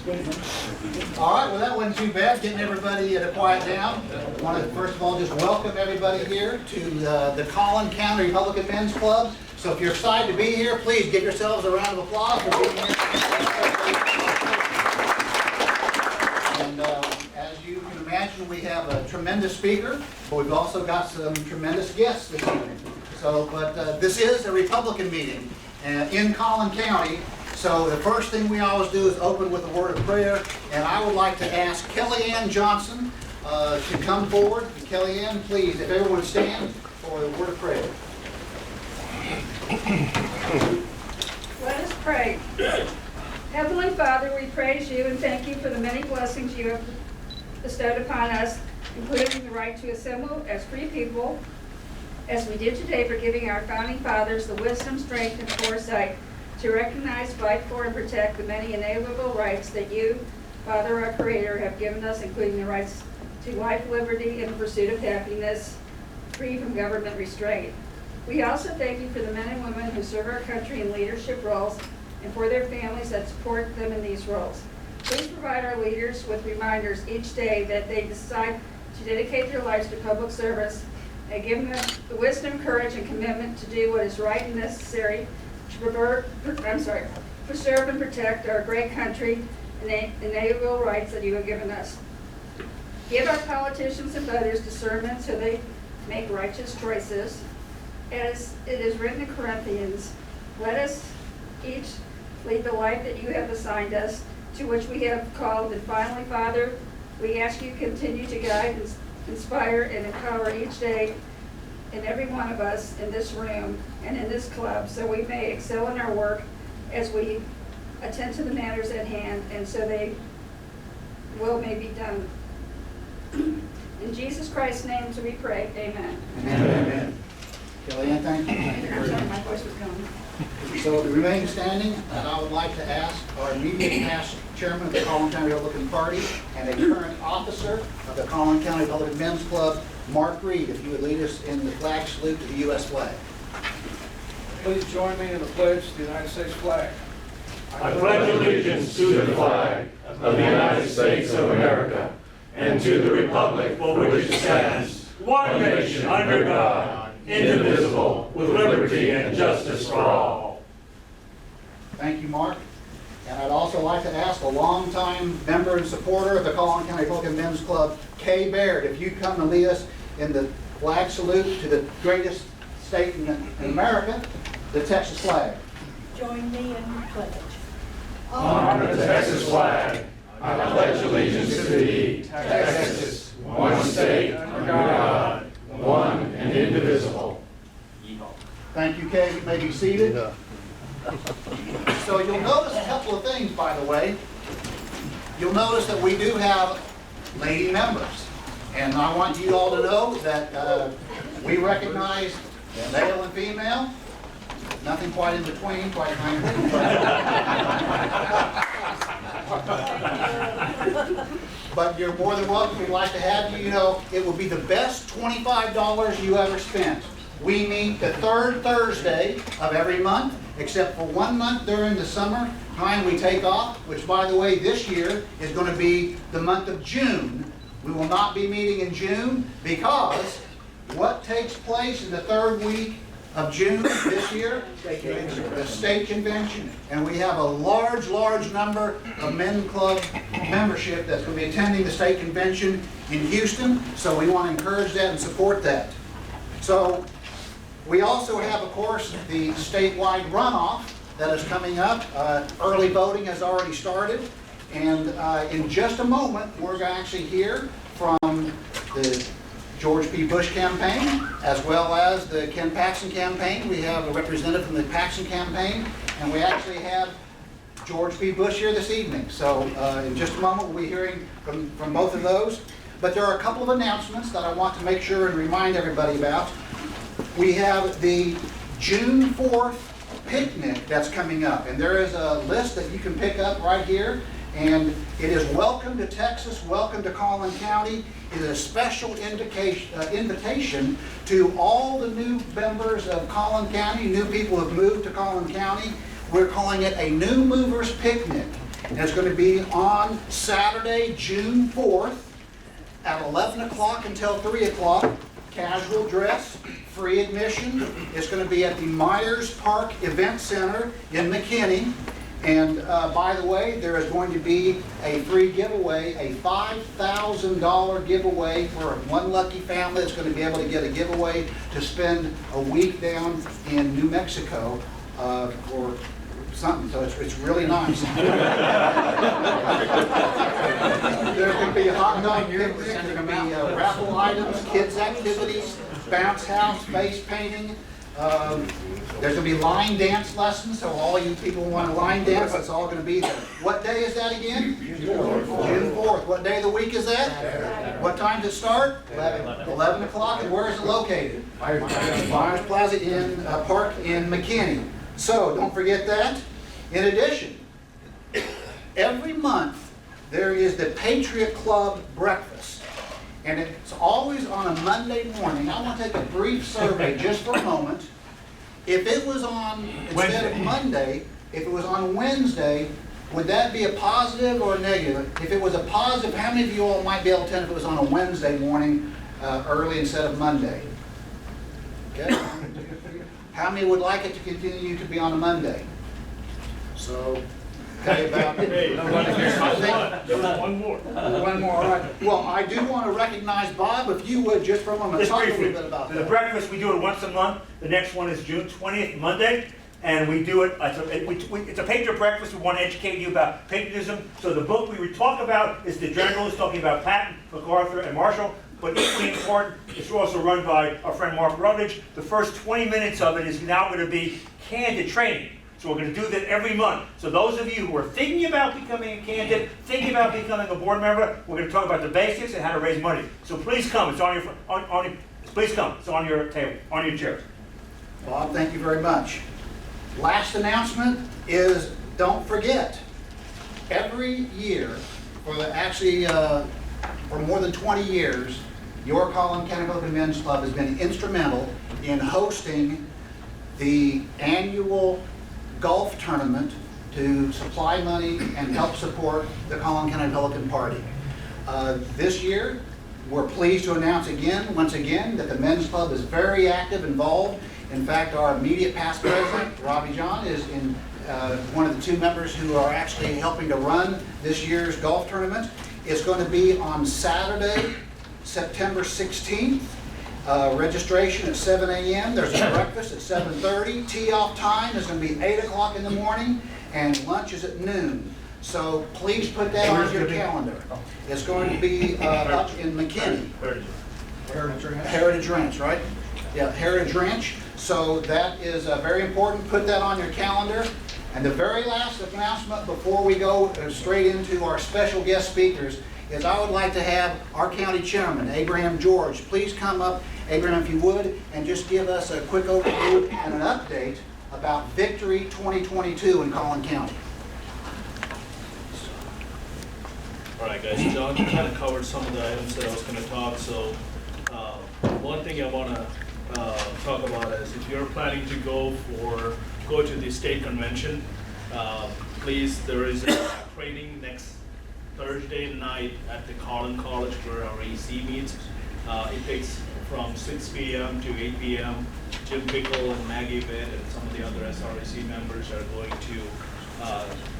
All right, well, that wasn't too bad, getting everybody to quiet down. I want to first of all just welcome everybody here to the Collin County Republican Men's Club. So if you're excited to be here, please give yourselves a round of applause for being here. And as you can imagine, we have a tremendous speaker, but we've also got some tremendous guests this evening. So, but this is a Republican meeting in Collin County. So the first thing we always do is open with a word of prayer, and I would like to ask Kellyanne Johnson to come forward. Kellyanne, please, if everyone would stand for a word of prayer. Let us pray. Heavenly Father, we praise you and thank you for the many blessings you have bestowed upon us, including the right to assemble as free people, as we did today, for giving our founding fathers the wisdom, strength, and foresight to recognize, fight for, and protect the many inalienable rights that you, Father, our Creator, have given us, including the rights to life, liberty, and the pursuit of happiness, free from government restraint. We also thank you for the men and women who serve our country in leadership roles and for their families that support them in these roles. Please provide our leaders with reminders each day that they decide to dedicate their lives to public service, and give them the wisdom, courage, and commitment to do what is right and necessary to preserve and protect our great country and the inalienable rights that you have given us. Give our politicians and voters discernment so they make righteous choices. As it is written in Corinthians, let us each lead the life that you have assigned us, to which we have called. And finally, Father, we ask you to continue to guide, inspire, and empower each day in every one of us in this room and in this club, so we may excel in our work as we attend to the matters at hand, and so they may be done. In Jesus Christ's name do we pray, amen. Amen. Kellyanne, thank you. I'm sorry, my voice was going. So we remain standing, and I would like to ask our immediate past chairman of the Collin County Republican Party and a current officer of the Collin County Republican Men's Club, Mark Reed, if you would lead us in the flag salute to the U.S. flag. Please join me in the pledge to the United States flag. I pledge allegiance to the flag of the United States of America and to the republic for which it stands, one nation under God, indivisible, with liberty and justice for all. Thank you, Mark. And I'd also like to ask a longtime member and supporter of the Collin County Republican Men's Club, Kay Baird, if you'd come and lead us in the flag salute to the greatest state in America, the Texas flag. Join me in the pledge. Honor the Texas flag. I pledge allegiance to thee, Texas, one state under God, one and indivisible. Thank you, Kay. You may be seated. So you'll notice a couple of things, by the way. You'll notice that we do have lady members. And I want you all to know that we recognize male and female. Nothing quite in between, quite frankly. But you're more than welcome. We'd like to have you. You know, it will be the best $25 you ever spent. We meet the third Thursday of every month, except for 1 month during the summer time we take off, which, by the way, this year is going to be the month of June. We will not be meeting in June because what takes place in the third week of June this year? The state convention. And we have a large number of Men Club membership that's going to be attending the state convention in Houston, so we want to encourage that and support that. So we also have, of course, the statewide runoff that is coming up. Early voting has already started, and in just a moment we're going to actually hear from the George P. Bush campaign, as well as the Ken Paxton campaign. We have a representative from the Paxton campaign, and we actually have George P. Bush here this evening. So in just a moment we'll be hearing from both of those. But there are a couple of announcements that I want to make sure and remind everybody about. We have the June 4th picnic that's coming up, and there is a list that you can pick up right here. And it is Welcome to Texas, Welcome to Collin County. It is a special invitation to all the new members of Collin County, new people who have moved to Collin County. We're calling it a New Movers Picnic. And it's going to be on Saturday, June 4th at 11 o'clock until 3 o'clock. Casual dress, free admission. It's going to be at the Myers Park Event Center in McKinney. And by the way, there is going to be a free giveaway, a $5,000 giveaway for one lucky family that's going to be able to get a giveaway to spend a week down in New Mexico for something. So it's really nice. There's going to be a hot dog picnic, there's going to be raffle items, kids activities, bounce house, face painting. There's going to be line dance lessons, so all you people who want to line dance, it's all going to be there. What day is that again? June 4th. What day of the week is that? What time does it start? 11 o'clock. And where is it located? Myers Plaza Park in McKinney. So don't forget that. In addition, every month there is the Patriot Club breakfast. And it's always on a Monday morning. I want to take a brief survey just for a moment. If it was on, instead of Monday, if it was on Wednesday, would that be a positive or a negative? If it was a positive, how many of you all might be able to tell if it was on a Wednesday morning early instead of Monday? Okay. How many would like it to continue to be on a Monday? So, okay, about One more. one more, all right. Well, I do want to recognize Bob, if you would, just for a moment, Just talk a briefly, little bit about the that. breakfast, we do it once a month. The next one is June 20th, Monday, and we do it, it's a patriot breakfast. We want to educate you about patriotism. So the book we would talk about is the journalist talking about Patton, MacArthur, and Marshall. But equally important, it's also run by our friend Mark Rutledge. The first 20 minutes of it is now going to be candidate training. So we're going to do that every month. So those of you who are thinking about becoming a candidate, thinking about becoming a board member, we're going to talk about the basics and how to raise money. So please come. It's on your please come. It's on your table, on your chair. Bob, thank you very much. Last announcement is, don't forget, every year, for more than 20 years, your Collin County Republican Men's Club has been instrumental in hosting the annual golf tournament to supply money and help support the Collin County Republican Party. This year, we're pleased to announce once again, that the Men's Club is very active, involved. In fact, our immediate past president, Robbie John, is one of the two members who are actually helping to run this year's golf tournament. It's going to be on Saturday, September 16th. Registration at 7 a.m. There's a breakfast at 7:30. Tee-off time is going to be 8 o'clock in the morning, and lunch is at noon. So please put that on your calendar. It's going to be up in McKinney. Heritage Ranch, right? Yeah, Heritage Ranch. So that is very important. Put that on your calendar. And the very last announcement before we go straight into our special guest speakers is I would like to have our county chairman, Abraham George, please come up, Abraham, if you would, and just give us a quick overview and an update about Victory 2022 in Collin County. All right, guys, John kind of covered some of the items that I was going to talk. So one thing I want to talk about is if you're planning to go to the state convention, please, there is a training next Thursday night at the Collin College where our EC meets. It takes from 6 p.m. to 8 p.m. Jim Pickle and Maggie Witt and some of the other SREC members are going to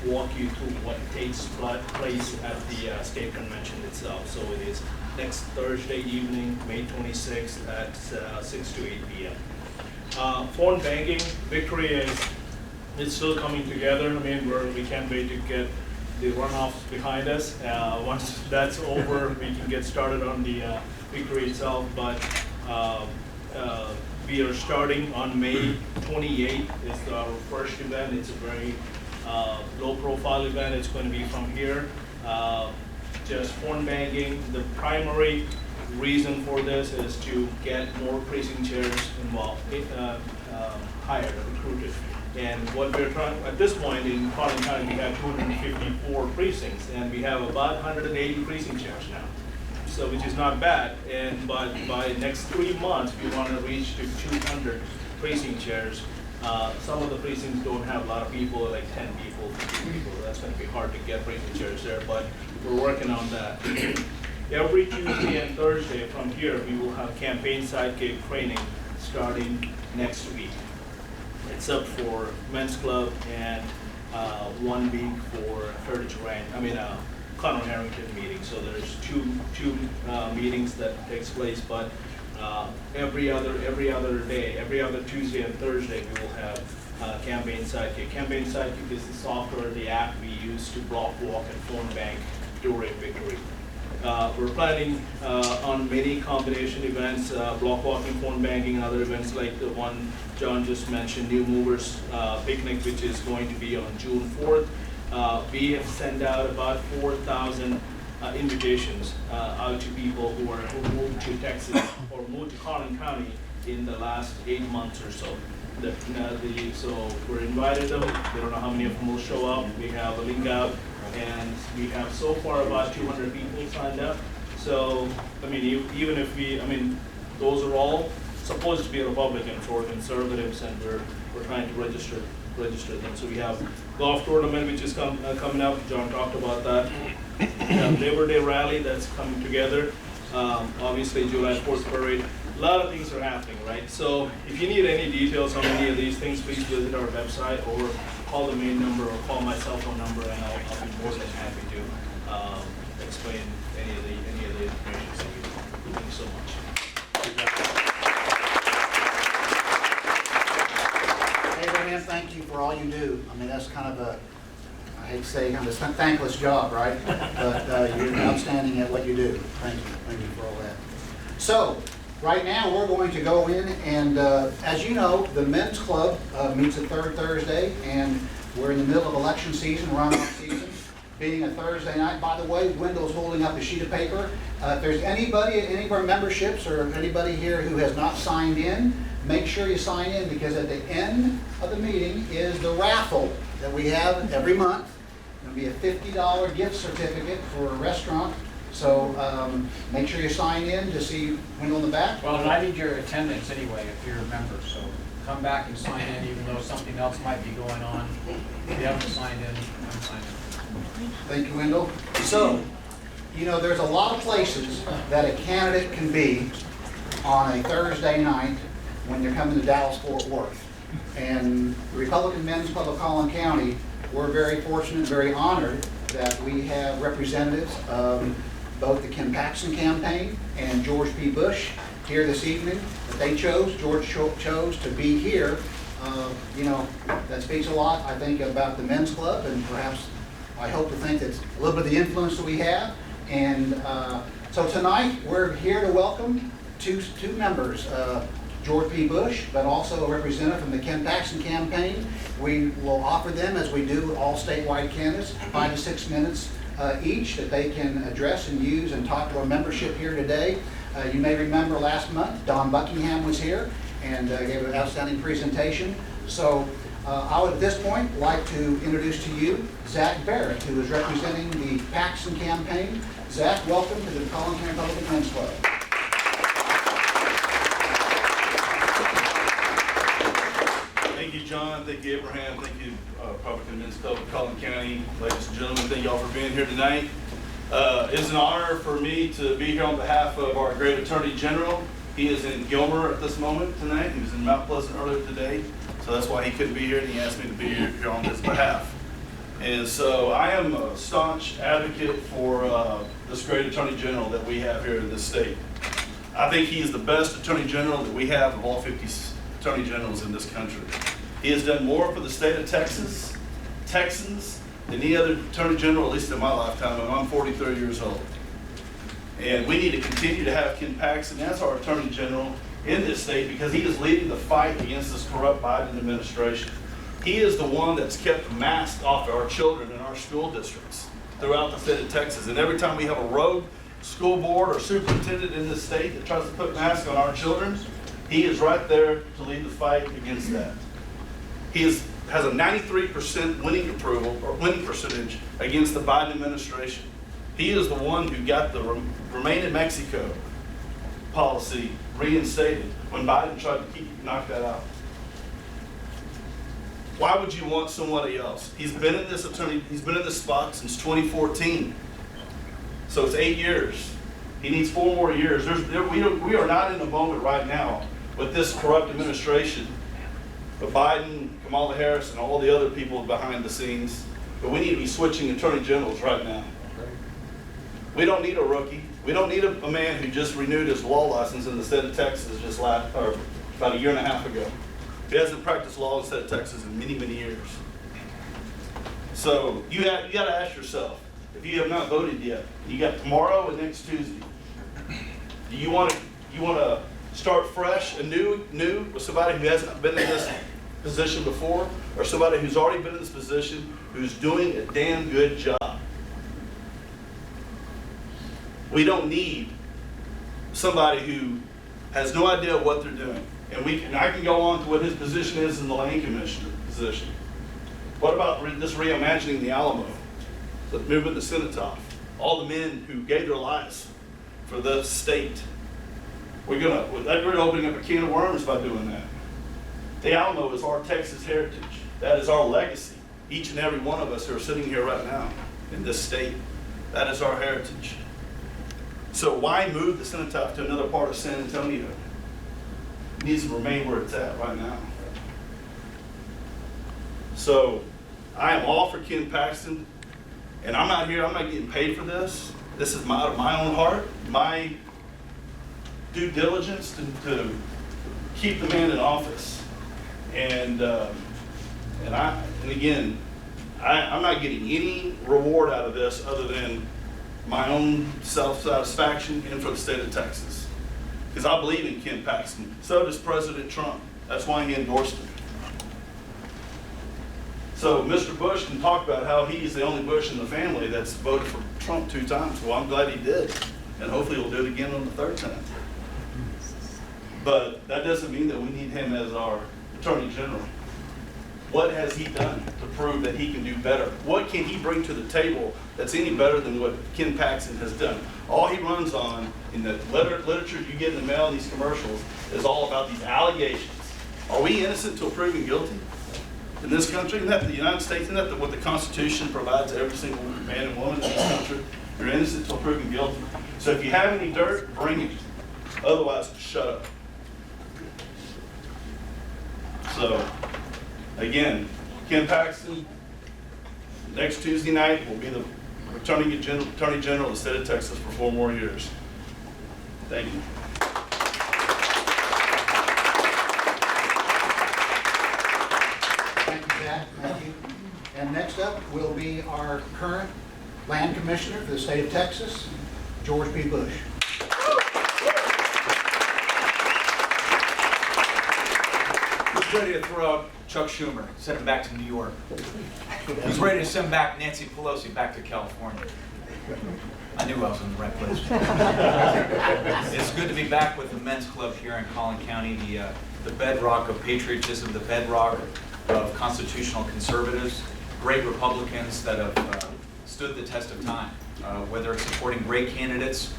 walk you through what takes place at the state convention itself. So it is next Thursday evening, May 26th at 6 to 8 p.m. Phone banking, Victory is still coming together. I mean, we can't wait to get the runoffs behind us. Once that's over, we can get started on the Victory itself. But we are starting on May 28th. It's our first event. It's a very low-profile event. It's going to be from here. Just phone banking. The primary reason for this is to get more precinct chairs involved, hired, recruited. And what we're trying, at this point in Collin County, we have 254 precincts, and we have about 180 precinct chairs now. So, which is not bad. But by next 3 months, we want to reach to 200 precinct chairs. Some of the precincts don't have a lot of people, like 10 people, 15 people. That's going to be hard to get precinct chairs there, but we're working on that. Every Tuesday and Thursday from here, we will have campaign sidekick training starting next week, except for men's club and 1 week for Heritage Ranch. Conroe Harrington meeting. So there's two meetings that takes place, but every other day, every other Tuesday and Thursday, we will have campaign sidekick. Campaign sidekick is the software, the app we use to block, walk, and phone bank during victory. We're planning on many combination events, block walking, phone banking, and other events like the one John just mentioned, New Movers Picnic, which is going to be on June 4th. We have sent out about 4,000 invitations out to people who moved to Texas or moved to Collin County in the last 8 months or so. So we're invited them. They don't know how many of them will show up. We have a link out, and we have so far about 200 people signed up. So, even if those are all supposed to be Republicans or conservatives, and we're trying to register them. So we have golf tournament, which is coming up. John talked about that. We have Labor Day rally that's coming together. Obviously, July 4th parade. A lot of things are happening, right? So if you need any details on any of these things, please visit our website or call the main number or call my cell phone number, and I'll be more than happy to explain any of the information that you need. Thank you so much. Abraham, thank you for all you do. That's kind of a, I hate to say, kind of a thankless job, right? But you're outstanding at what you do. Thank you for all that. So, right now we're going to go in and, as you know, the men's club meets the third Thursday, and we're in the middle of election season, runoff season. Being a Thursday night, by the way, Wendell's holding up a sheet of paper. If there's anybody at any of our memberships or anybody here who has not signed in, make sure you sign in, because at the end of the meeting is the raffle that we have every month. It'll be a $50 gift certificate for a restaurant. So make sure you sign in to see Wendell in the back. Well, and I need your attendance anyway if you're a member, so come back and sign in even though something else might be going on. If you haven't signed in, come sign in. Thank you, Wendell. So, there's a lot of places that a candidate can be on a Thursday night when you're coming to Dallas-Fort Worth. And the Republican Men's Club of Collin County, we're very fortunate, very honored that we have representatives of both the Ken Paxton campaign and George P. Bush here this evening. That they chose, George chose to be here. That speaks a lot, I think, about the men's club, and perhaps I hope to think that's a little bit of the influence that we have. And so tonight we're here to welcome two members, George P. Bush, but also a representative from the Ken Paxton campaign. We will offer them, as we do all statewide candidates, 5 to 6 minutes each that they can address and use and talk to our membership here today. You may remember last month, Don Buckingham was here and gave an outstanding presentation. So I would at this point like to introduce to you Zach Barrett, who is representing the Paxton campaign. Zach, welcome to the Collin County Republican Men's Club. Thank you, John. Thank you, Abraham. Thank you, Republican Men's Club of Collin County. Ladies and gentlemen, thank y'all for being here tonight. It's an honor for me to be here on behalf of our great Attorney General. He is in Gilmer at this moment tonight. He was in Mount Pleasant earlier today, so that's why he couldn't be here, and he asked me to be here on his behalf. And so I am a staunch advocate for this great Attorney General that we have here in this state. I think he is the best Attorney General that we have of all 50 Attorney Generals in this country. He has done more for the state of Texas, Texans, than any other Attorney General, at least in my lifetime, and I'm 43 years old. And we need to continue to have Ken Paxton as our Attorney General in this state, because he is leading the fight against this corrupt Biden administration. He is the one that's kept masks off our children in our school districts throughout the state of Texas. And every time we have a rogue school board or superintendent in this state that tries to put masks on our children, he is right there to lead the fight against that. He has a 93% winning percentage against the Biden administration. He is the one who got the Remain in Mexico policy reinstated when Biden tried to knock that out. Why would you want somebody else? He's been in this spot since 2014. So it's 8 years. He needs 4 more years. We are not in a moment right now with this corrupt administration of Biden, Kamala Harris, and all the other people behind the scenes. But we need to be switching attorney generals right now. We don't need a rookie. We don't need a man who just renewed his law license in the state of Texas about a year and a half ago. He hasn't practiced law in the state of Texas in many, many years. So you got to ask yourself, if you have not voted yet, you got tomorrow and next Tuesday. Do you want to start fresh and new with somebody who hasn't been in this position before, or somebody who's already been in this position who's doing a damn good job? We don't need somebody who has no idea what they're doing. And I can go on to what his position is in the land commissioner position. What about this reimagining the Alamo, the moving the cenotaph, all the men who gave their lives for the state? We're opening up a can of worms by doing that. The Alamo is our Texas heritage. That is our legacy. Each and every one of us who are sitting here right now in this state, that is our heritage. So why move the cenotaph to another part of San Antonio? It needs to remain where it's at right now. So I am all for Ken Paxton, and I'm not getting paid for this. This is out of my own heart, my due diligence to keep the man in office. And again, I'm not getting any reward out of this other than my own self-satisfaction and for the state of Texas. Because I believe in Ken Paxton. So does President Trump. That's why he endorsed him. So Mr. Bush can talk about how he's the only Bush in the family that's voted for Trump 2 times. Well, I'm glad he did. And hopefully he'll do it again on the 3rd time. But that doesn't mean that we need him as our Attorney General. What has he done to prove that he can do better? What can he bring to the table that's any better than what Ken Paxton has done? All he runs on in the literature you get in the mail and these commercials is all about these allegations. Are we innocent until proven guilty in this country? Isn't that the United States? Isn't that what the Constitution provides every single man and woman in this country? You're innocent until proven guilty. So if you have any dirt, bring it. Otherwise, shut up. So, again, Ken Paxton, next Tuesday night will be the Attorney General of the state of Texas for 4 more years. Thank you. Thank you, Zach. Thank you. And next up will be our current land commissioner for the state of Texas, George B. Bush. Who's ready to throw out Chuck Schumer, send him back to New York? Who's ready to send back Nancy Pelosi back to California? I knew I was in the right place. It's good to be back with the men's club here in Collin County, the bedrock of patriotism, the bedrock of constitutional conservatives, great Republicans that have stood the test of time, whether it's supporting great candidates,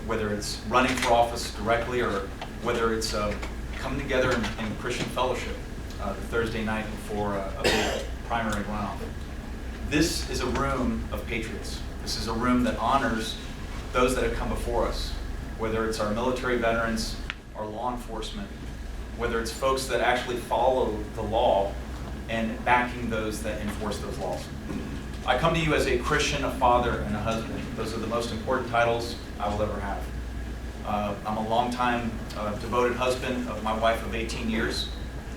whether it's running for office directly, or whether it's coming together in Christian fellowship the Thursday night before a big primary runoff. This is a room of patriots. This is a room that honors those that have come before us, whether it's our military veterans, our law enforcement, whether it's folks that actually follow the law and backing those that enforce those laws. I come to you as a Christian, a father, and a husband. Those are the most important titles I will ever have. I'm a longtime devoted husband of my wife of 18 years.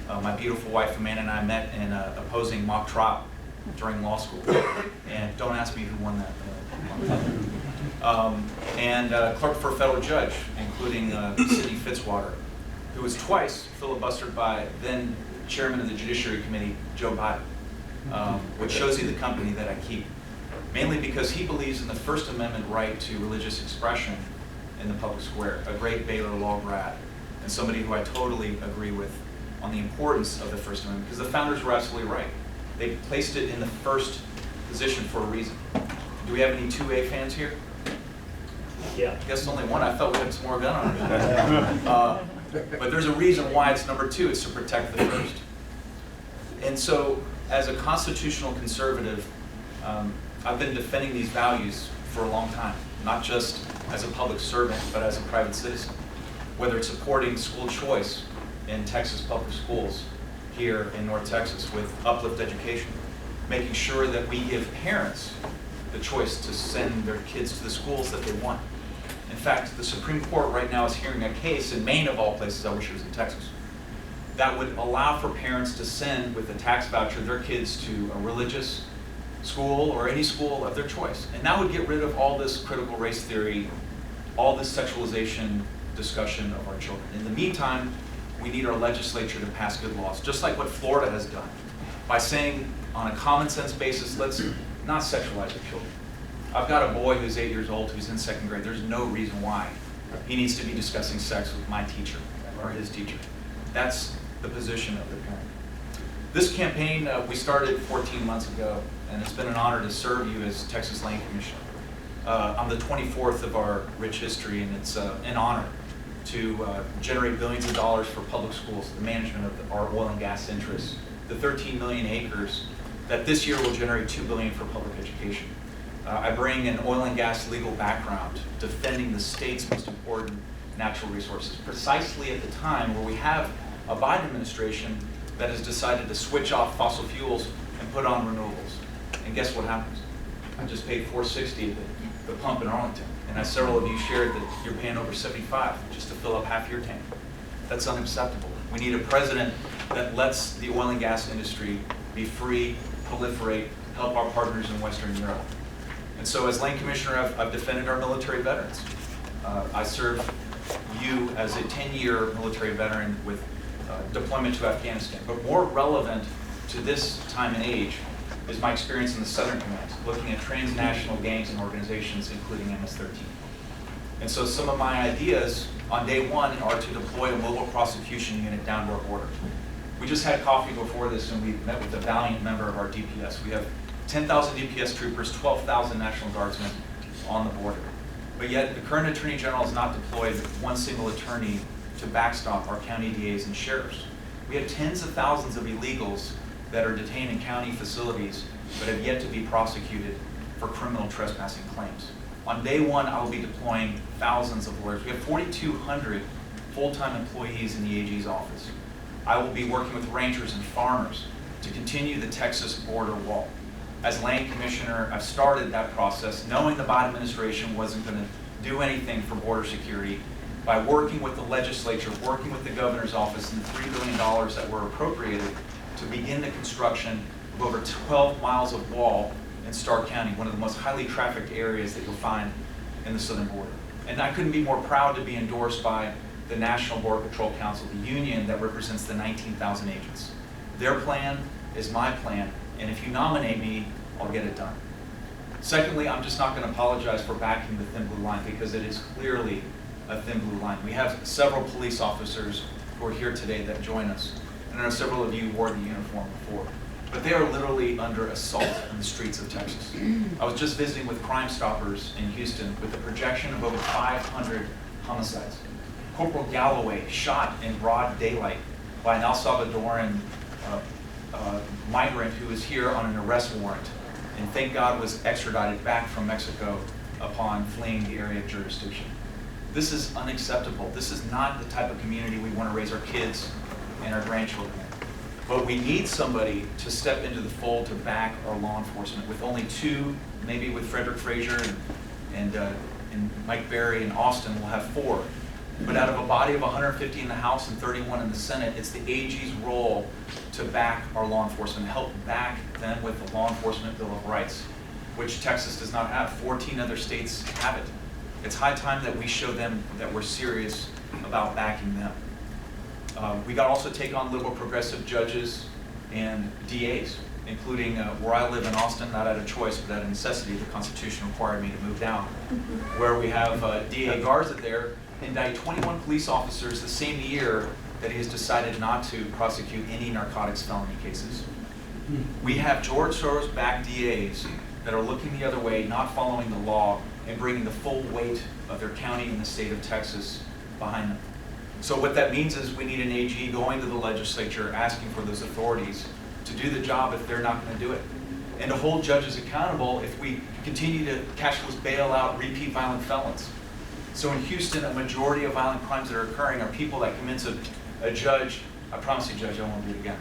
My beautiful wife, Amanda, and I met in an opposing mock trial during law school. And don't ask me who won that. And clerk for a federal judge, including Sidney Fitzwater, who was twice filibustered by then chairman of the Judiciary Committee, Joe Biden, which shows you the company that I keep, mainly because he believes in the First Amendment right to religious expression in the public square, a great Baylor Law grad, and somebody who I totally agree with on the importance of the First Amendment, because the founders were absolutely right. They placed it in the first position for a reason. Do we have any 2A fans here? Yeah. I guess only one. I thought we had some more gun owners. But there's a reason why it's number 2. It's to protect the first. And And so, as a constitutional conservative, I've been defending these values for a long time, not just as a public servant, but as a private citizen. Whether it's supporting school choice in Texas public schools here in North Texas with Uplift Education, making sure that we give parents the choice to send their kids to the schools that they want. In fact, the Supreme Court right now is hearing a case in Maine, of all places, I wish it was in Texas, that would allow for parents to send with a tax voucher their kids to a religious school or any school of their choice. And that would get rid of all this critical race theory, all this sexualization discussion of our children. In the meantime, we need our legislature to pass good laws, just like what Florida has done, by saying on a common sense basis, let's not sexualize our children. I've got a boy who's 8 years old who's in second grade. There's no reason why he needs to be discussing sex with my teacher or his teacher. That's the position of the parent. This campaign we started 14 months ago, and it's been an honor to serve you as Texas Land Commissioner. I'm the 24th of our rich history, and it's an honor to generate billions of dollars for public schools, the management of our oil and gas interests, the 13 million acres that this year will generate $2 billion for public education. I bring an oil and gas legal background, defending the state's most important natural resources, precisely at the time where we have a Biden administration that has decided to switch off fossil fuels and put on renewables. And guess what happens? I just paid $4.60 at the pump in Arlington, and as several of you shared that you're paying over $75 just to fill up half your tank. That's unacceptable. We need a president that lets the oil and gas industry be free, proliferate, help our partners in Western Europe. And so as Land Commissioner, I've defended our military veterans. I serve you as a 10-year military veteran with deployment to Afghanistan. But more relevant to this time and age is my experience in the Southern Command, looking at transnational gangs and organizations, including MS-13. And so some of my ideas on day one are to deploy a mobile prosecution unit down to our border. We just had coffee before this, and we met with a valiant member of our DPS. We have 10,000 DPS troopers, 12,000 National Guardsmen on the border. But yet the current Attorney General has not deployed one single attorney to backstop our county DAs and sheriffs. We have tens of thousands of illegals that are detained in county facilities but have yet to be prosecuted for criminal trespassing claims. On day one, I will be deploying thousands of lawyers. We have 4,200 full-time employees in the AG's office. I will be working with rangers and farmers to continue the Texas border wall. As Land Commissioner, I've started that process knowing the Biden administration wasn't going to do anything for border security by working with the legislature, working with the governor's office, and the $3 billion that were appropriated to begin the construction of over 12 miles of wall in Stark County, one of the most highly trafficked areas that you'll find in the southern border. And I couldn't be more proud to be endorsed by the National Border Patrol Council, the union that represents the 19,000 agents. Their plan is my plan, and if you nominate me, I'll get it done. Secondly, I'm just not going to apologize for backing the thin blue line, because it is clearly a thin blue line. We have several police officers who are here today that join us, and I know several of you wore the uniform before, but they are literally under assault in the streets of Texas. I was just visiting with Crime Stoppers in Houston with a projection of over 500 homicides. Corporal Galloway shot in broad daylight by an El Salvadoran migrant who was here on an arrest warrant, and thank God was extradited back from Mexico upon fleeing the area of jurisdiction. This is unacceptable. This is not the type of community we want to raise our kids and our grandchildren in. But we need somebody to step into the fold to back our law enforcement. With only two, maybe with Frederick Frazier and Mike Berry and Austin, we'll have 4. But out of a body of 150 in the House and 31 in the Senate, it's the AG's role to back our law enforcement, help back them with the Law Enforcement Bill of Rights, which Texas does not have. 14 other states have it. It's high time that we show them that we're serious about backing them. We got to also take on liberal progressive judges and DAs, including where I live in Austin, not out of choice, but out of necessity. The Constitution required me to move down, where we have DA Garza there indict 21 police officers the same year that he has decided not to prosecute any narcotics felony cases. We have George Soros-backed DAs that are looking the other way, not following the law, and bringing the full weight of their county and the state of Texas behind them. So what that means is we need an AG going to the legislature asking for those authorities to do the job if they're not going to do it, and to hold judges accountable if we continue to cashless bail out repeat violent felons. So in Houston, a majority of violent crimes that are occurring are people that convince a judge, I promise you, Judge, I won't do it again.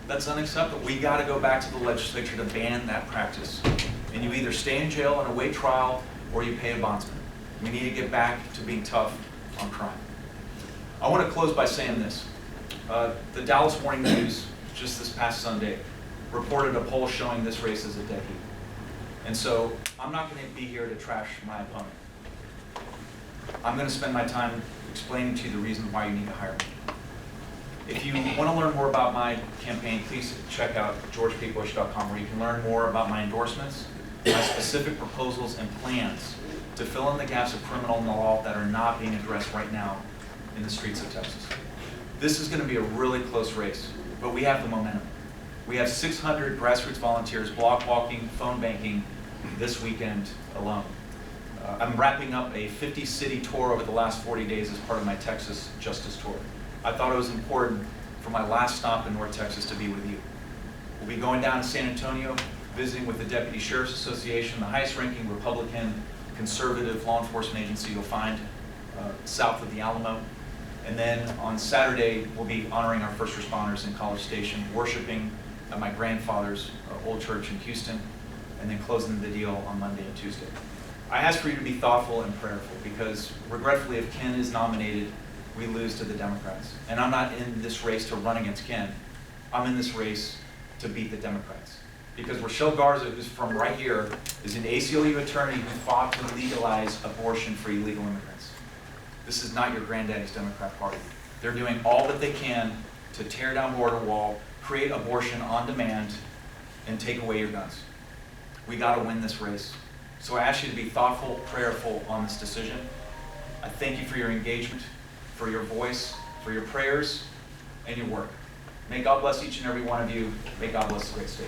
That's unacceptable. We got to go back to the legislature to ban that practice. And you either stay in jail and await trial, or you pay a bondsman. We need to get back to being tough on crime. I want to close by saying this. The Dallas Morning News, just this past Sunday, reported a poll showing this race as a dead heat. And so I'm not going to be here to trash my opponent. I'm going to spend my time explaining to you the reason why you need to hire me. If you want to learn more about my campaign, please check out georgepebush.com, where you can learn more about my endorsements, my specific proposals and plans to fill in the gaps of criminal law that are not being addressed right now in the streets of Texas. This is going to be a really close race, but we have the momentum. We have 600 grassroots volunteers block walking, phone banking this weekend alone. I'm wrapping up a 50-city tour over the last 40 days as part of my Texas Justice Tour. I thought it was important for my last stop in North Texas to be with you. We'll be going down to San Antonio, visiting with the Deputy Sheriff's Association, the highest-ranking Republican conservative law enforcement agency you'll find south of the Alamo. And then on Saturday, we'll be honoring our first responders in College Station, worshiping at my grandfather's old church in Houston, and then closing the deal on Monday and Tuesday. I ask for you to be thoughtful and prayerful, because regretfully, if Ken is nominated, we lose to the Democrats. And I'm not in this race to run against Ken. I'm in this race to beat the Democrats. Because Rochelle Garza, who's from right here, is an ACLU attorney who fought to legalize abortion for illegal immigrants. This is not your granddaddy's Democrat Party. They're doing all that they can to tear down border wall, create abortion on demand, and take away your guns. We got to win this race. So I ask you to be thoughtful, prayerful on this decision. I thank you for your engagement, for your voice, for your prayers, and your work. May God bless each and every one of you. May God bless the great state.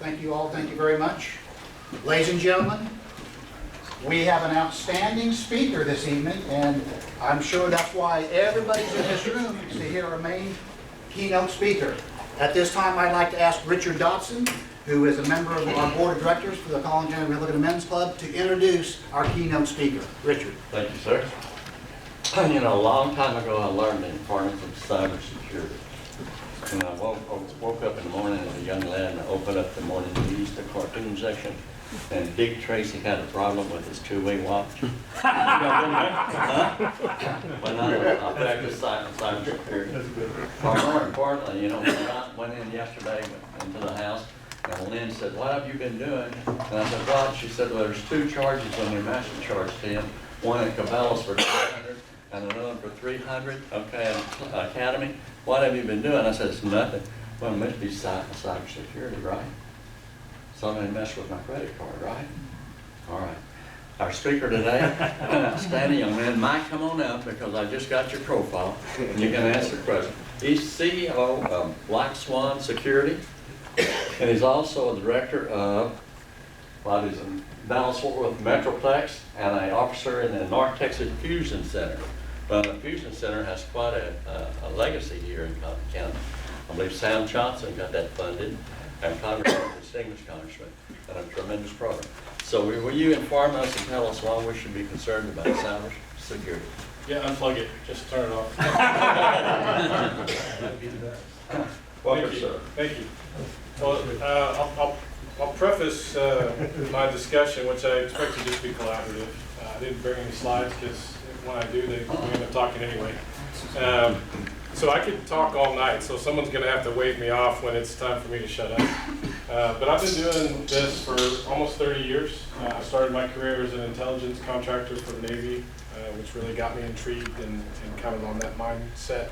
Thank you all. Thank you very much. Ladies and gentlemen, we have an outstanding speaker this evening, and I'm sure that's why everybody's in this room is to hear our main keynote speaker. At this time, I'd like to ask Richard Dotson, who is a member of our board of directors for the College and Republican Men's Club, to introduce our keynote speaker. Richard. Thank you, sir. You know, a long time ago, I learned the importance of cybersecurity. And I woke up in the morning as a young lad and I opened up the morning news, the cartoon section, and Dick Tracy had a problem with his two-way watch. Huh? When I practiced cybersecurity. More importantly, you know, when I went in yesterday into the house, and Lynn said, "What have you been doing?" And I said, "Rod," she said, "well, there's two charges on your master charge, Tim. One at Cabela's for 200 and another one for 300, okay, at Academy. What have you been doing?" I said, "It's nothing." "Well, it must be cybersecurity, right? Somebody messed with my credit card, right?" All right. Our speaker today, an outstanding young man. Mike, come on up, because I just got your profile, and you can answer the question. He's CEO of Black Swan Security, and he's also a director of Dallas-Fort Worth Metroplex, and an officer in the North Texas Fusion Center. The Fusion Center has quite a legacy here in Cotton County. I believe Sam Johnson got that funded, and Congressman, distinguished congressman, and a tremendous program. So will you inform us and tell us why we should be concerned about cyber security? Yeah, unplug it, just turn it off. Welcome, sir. Thank you. Well, I'll preface my discussion, which I expect to just be collaborative. I didn't bring any slides because when I do, we end up talking anyway. So I could talk all night, so someone's going to have to wave me off when it's time for me to shut up. But I've been doing this for almost 30 years. I started my career as an intelligence contractor for the Navy, which really got me intrigued and kind of on that mindset.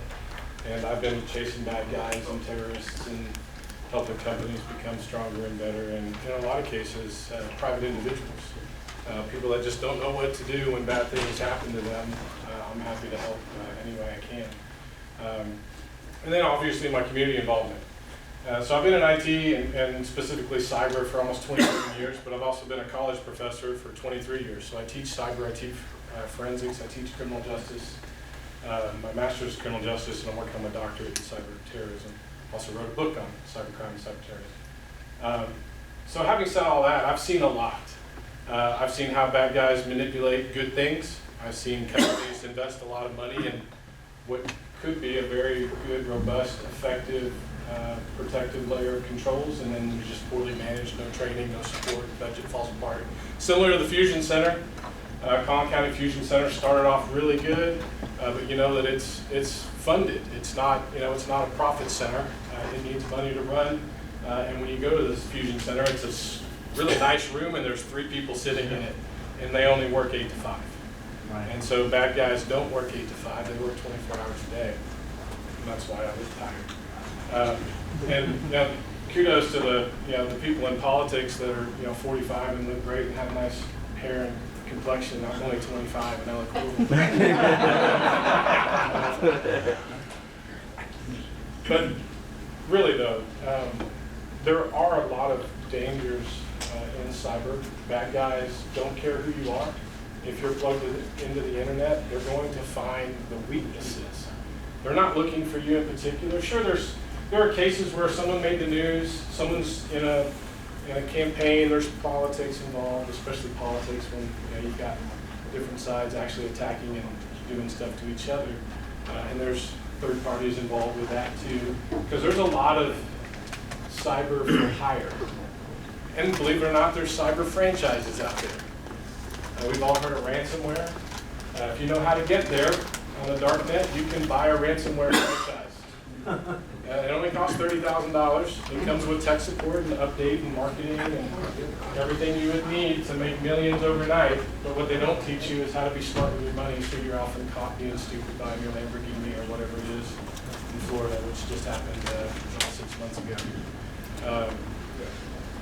And I've been chasing bad guys and terrorists and helping companies become stronger and better, and in a lot of cases, private individuals. People that just don't know what to do when bad things happen to them. I'm happy to help any way I can. And then obviously my community involvement. So I've been in IT and specifically cyber for almost 27 years, but I've also been a college professor for 23 years. So I teach cyber, I teach forensics, I teach criminal justice, my master's in criminal justice, and I'm working on my doctorate in cyber terrorism. Also wrote a book on cybercrime and cyber terrorism. So having said all that, I've seen a lot. I've seen how bad guys manipulate good things. I've seen companies invest a lot of money in what could be a very good, robust, effective, protective layer of controls, and then they're just poorly managed, no training, no support, budget falls apart. Similar to the Fusion Center, Collin County Fusion Center started off really good, but you know that it's funded. It's not, you know, it's not a profit center. It needs money to run, and when you go to this Fusion Center, it's a really nice room, and there's 3 people sitting in it, and they only work 8 to 5. Right. And so bad guys don't work 8 to 5; they work 24 hours a day. And that's why I was tired. And you know, kudos to the people in politics that are 45 and look great and have nice hair and complexion. I'm only 25 and I look cool. But really though, there are a lot of dangers in cyber. Bad guys don't care who you are. If you're plugged into the internet, they're going to find the weaknesses. They're not looking for you in particular. Sure, there are cases where someone made the news, someone's in a campaign, there's politics involved, especially politics when you've got different sides actually attacking and doing stuff to each other. And there's third parties involved with that too, because there's a lot of cyber for hire. And believe it or not, there's cyber franchises out there. We've all heard of ransomware. If you know how to get there on the dark net, you can buy a ransomware franchise. It only costs $30,000. It comes with tech support and update and marketing and everything you would need to make millions overnight. But what they don't teach you is how to be smart with your money so you're often caught being stupid buying your Lamborghini or whatever it is in Florida, which just happened 6 months ago.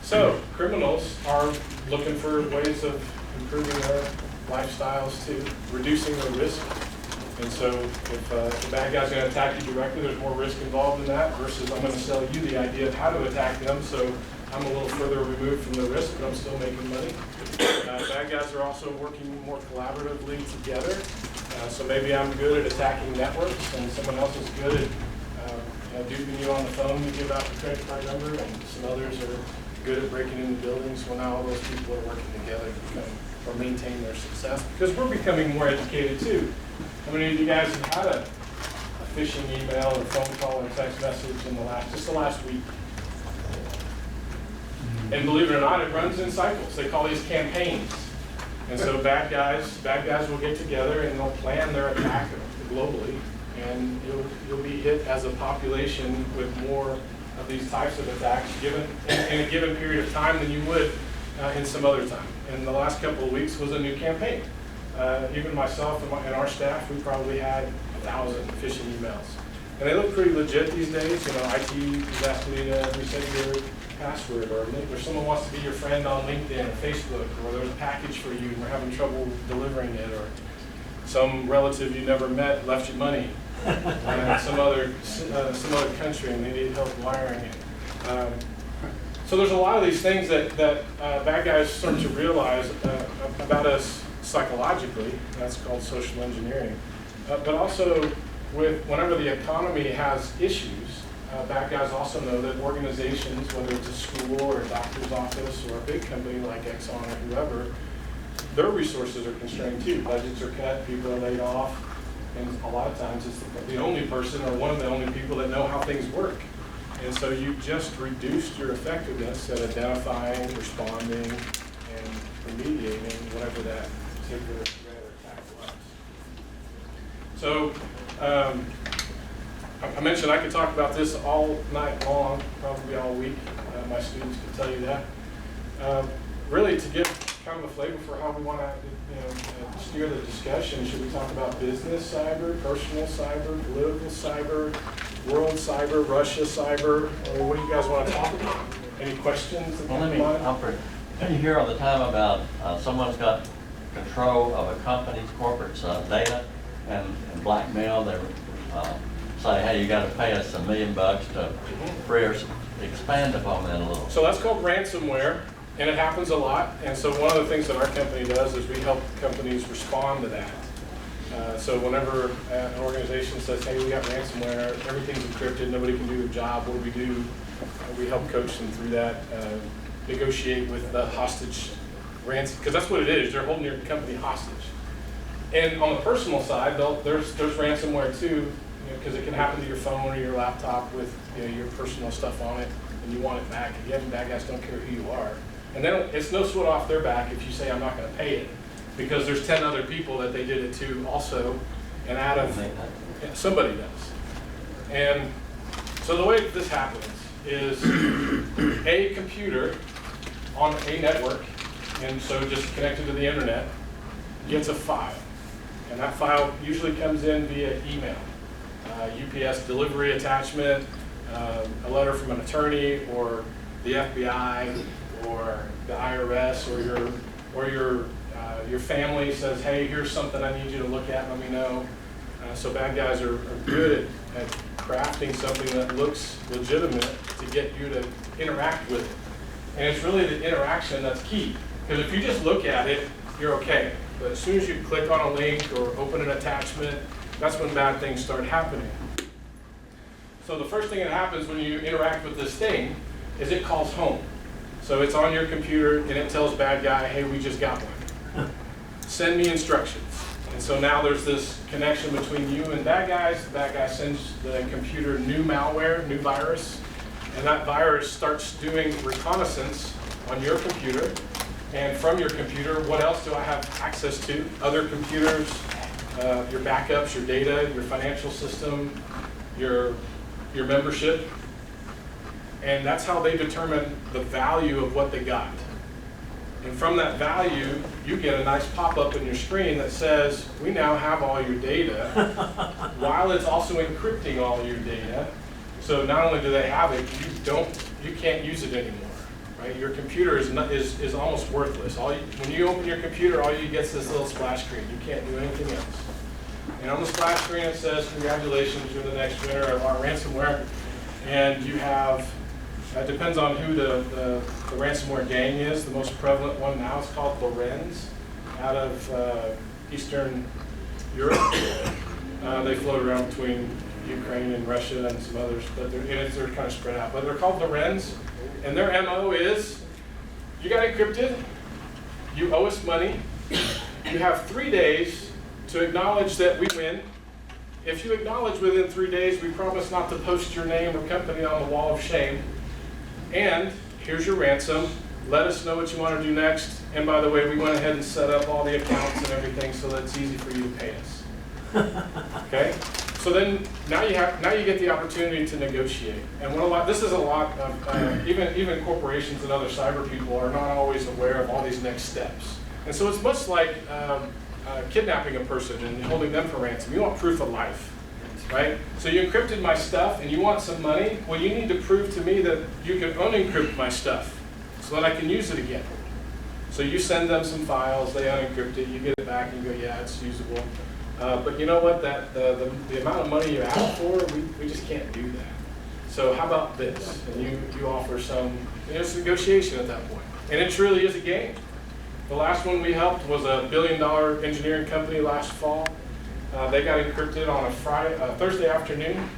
So criminals are looking for ways of improving their lifestyles too, reducing their risk. And so if the bad guy's going to attack you directly, there's more risk involved in that versus I'm going to sell you the idea of how to attack them, so I'm a little further removed from the risk, but I'm still making money. Bad guys are also working more collaboratively together. So maybe I'm good at attacking networks and someone else is good at duping you on the phone to give out the credit card number, and some others are good at breaking into buildings. Well, now all those people are working together to become or maintain their success, because we're becoming more educated too. How many of you guys have had a phishing email or phone call or text message in the last week? And believe it or not, it runs in cycles. They call these campaigns. And so bad guys will get together and they'll plan their attack globally, and you'll be hit as a population with more of these types of attacks given in a given period of time than you would in some other time. And the last couple of weeks was a new campaign. Even myself and our staff, we probably had 1,000 phishing emails. And they look pretty legit these days. IT is asking you to reset your password, or someone wants to be your friend on LinkedIn or Facebook, or there's a package for you and we're having trouble delivering it, or some relative you never met left you money in some other country and they need help wiring it. So there's a lot of these things that bad guys start to realize about us psychologically. That's called social engineering. But also, whenever the economy has issues, bad guys also know that organizations, whether it's a school or a doctor's office or a big company like Exxon or whoever, their resources are constrained too. Budgets are cut, people are laid off, and a lot of times it's the only person or one of the only people that know how things work. And so you've just reduced your effectiveness at identifying, responding, and remediating whatever that particular threat or attack was. So I mentioned I could talk about this all night long, probably all week. My students could tell you that. Really, to give kind of a flavor for how we want to steer the discussion, should we talk about business cyber, personal cyber, political cyber, world cyber, Russia cyber, or what do you guys want to talk about? Any questions? Well, Alfred, you hear all the time about someone's got control of a company's corporate data and blackmail their say, hey, you gotta pay us $1 million to free us, expand upon that a little. So that's called ransomware, and it happens a lot. And so one of the things that our company does is we help companies respond to that. So whenever an organization says, hey, we got ransomware, everything's encrypted, nobody can do their job, what do? We help coach them through that, negotiate with the hostage ransom, because that's what it is, they're holding your company hostage. And on the personal side, there's ransomware too, because it can happen to your phone or your laptop with your personal stuff on it, and you want it back. If you have bad guys, don't care who you are. And then it's no sweat off their back if you say, I'm not going to pay it, because there's 10 other people that they did it to also, and out of, somebody does. And so the way that this happens is a computer on a network, and so just connected to the internet, gets a file. And that file usually comes in via email, UPS delivery attachment, a letter from an attorney, or the FBI, or the IRS, or your family says, hey, here's something I need you to look at, let me know. So bad guys are good at crafting something that looks legitimate to get you to interact with it. And it's really the interaction that's key. Because if you just look at it, you're okay. But as soon as you click on a link or open an attachment, that's when bad things start happening. So the first thing that happens when you interact with this thing is it calls home. So it's on your computer and it tells bad guy, hey, we just got one. Send me instructions. And so now there's this connection between you and bad guys. The bad guy sends the computer new malware, new virus, and that virus starts doing reconnaissance on your computer. And from your computer, what else do I have access to? Other computers, your backups, your data, your financial system, your membership. And that's how they determine the value of what they got. And from that value, you get a nice pop-up in your screen that says, we now have all your data, while it's also encrypting all your data. So not only do they have it, you can't use it anymore. Right? Your computer is almost worthless. When you open your computer, all you get is this little splash screen. You can't do anything else. And on the splash screen it says, congratulations, you're the next winner of our ransomware. And you have, it depends on who the ransomware gang is. The most prevalent one now is called Lorenz, out of Eastern Europe. They float around between Ukraine and Russia and some others, but they're kind of spread out. But they're called Lorenz, and their MO is, you got encrypted, you owe us money, you have 3 days to acknowledge that we win. If you acknowledge within 3 days, we promise not to post your name or company on the wall of shame. And here's your ransom. Let us know what you want to do next. And by the way, we went ahead and set up all the accounts and everything so that it's easy for you to pay us. Okay? So then now you get the opportunity to negotiate. And this is a lot of even corporations and other cyber people are not always aware of all these next steps. And so it's much like kidnapping a person and holding them for ransom. You want proof of life. Right? So you encrypted my stuff and you want some money? Well, you need to prove to me that you can unencrypt my stuff so that I can use it again. So you send them some files, they unencrypt it, you get it back and you go, yeah, it's usable. But you know what, the amount of money you ask for, we just can't do that. So how about this? And you offer some, it's negotiation at that point. And it truly is a game. The last one we helped was a $1 billion engineering company last fall. They got encrypted on a Thursday afternoon.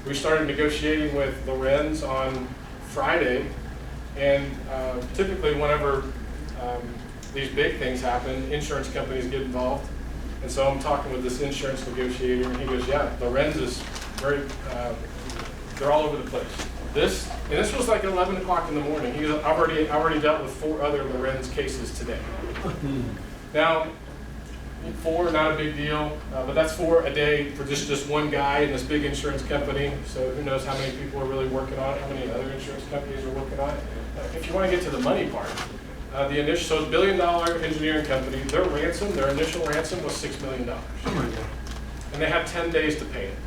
We started negotiating with Lorenz on Friday, and typically whenever these big things happen, insurance companies get involved. And so I'm talking with this insurance negotiator, and he goes, yeah, Lorenz is very, they're all over the place. This was like 11 o'clock in the morning. He goes, I've already dealt with 4 other Lorenz cases today. Now, 4, not a big deal, but that's 4 a day for just one guy in this big insurance company. So who knows how many people are really working on it, how many other insurance companies are working on it. If you want to get to the money part, so the $1 billion engineering company, their initial ransom was $6 million. And they had 10 days to pay it.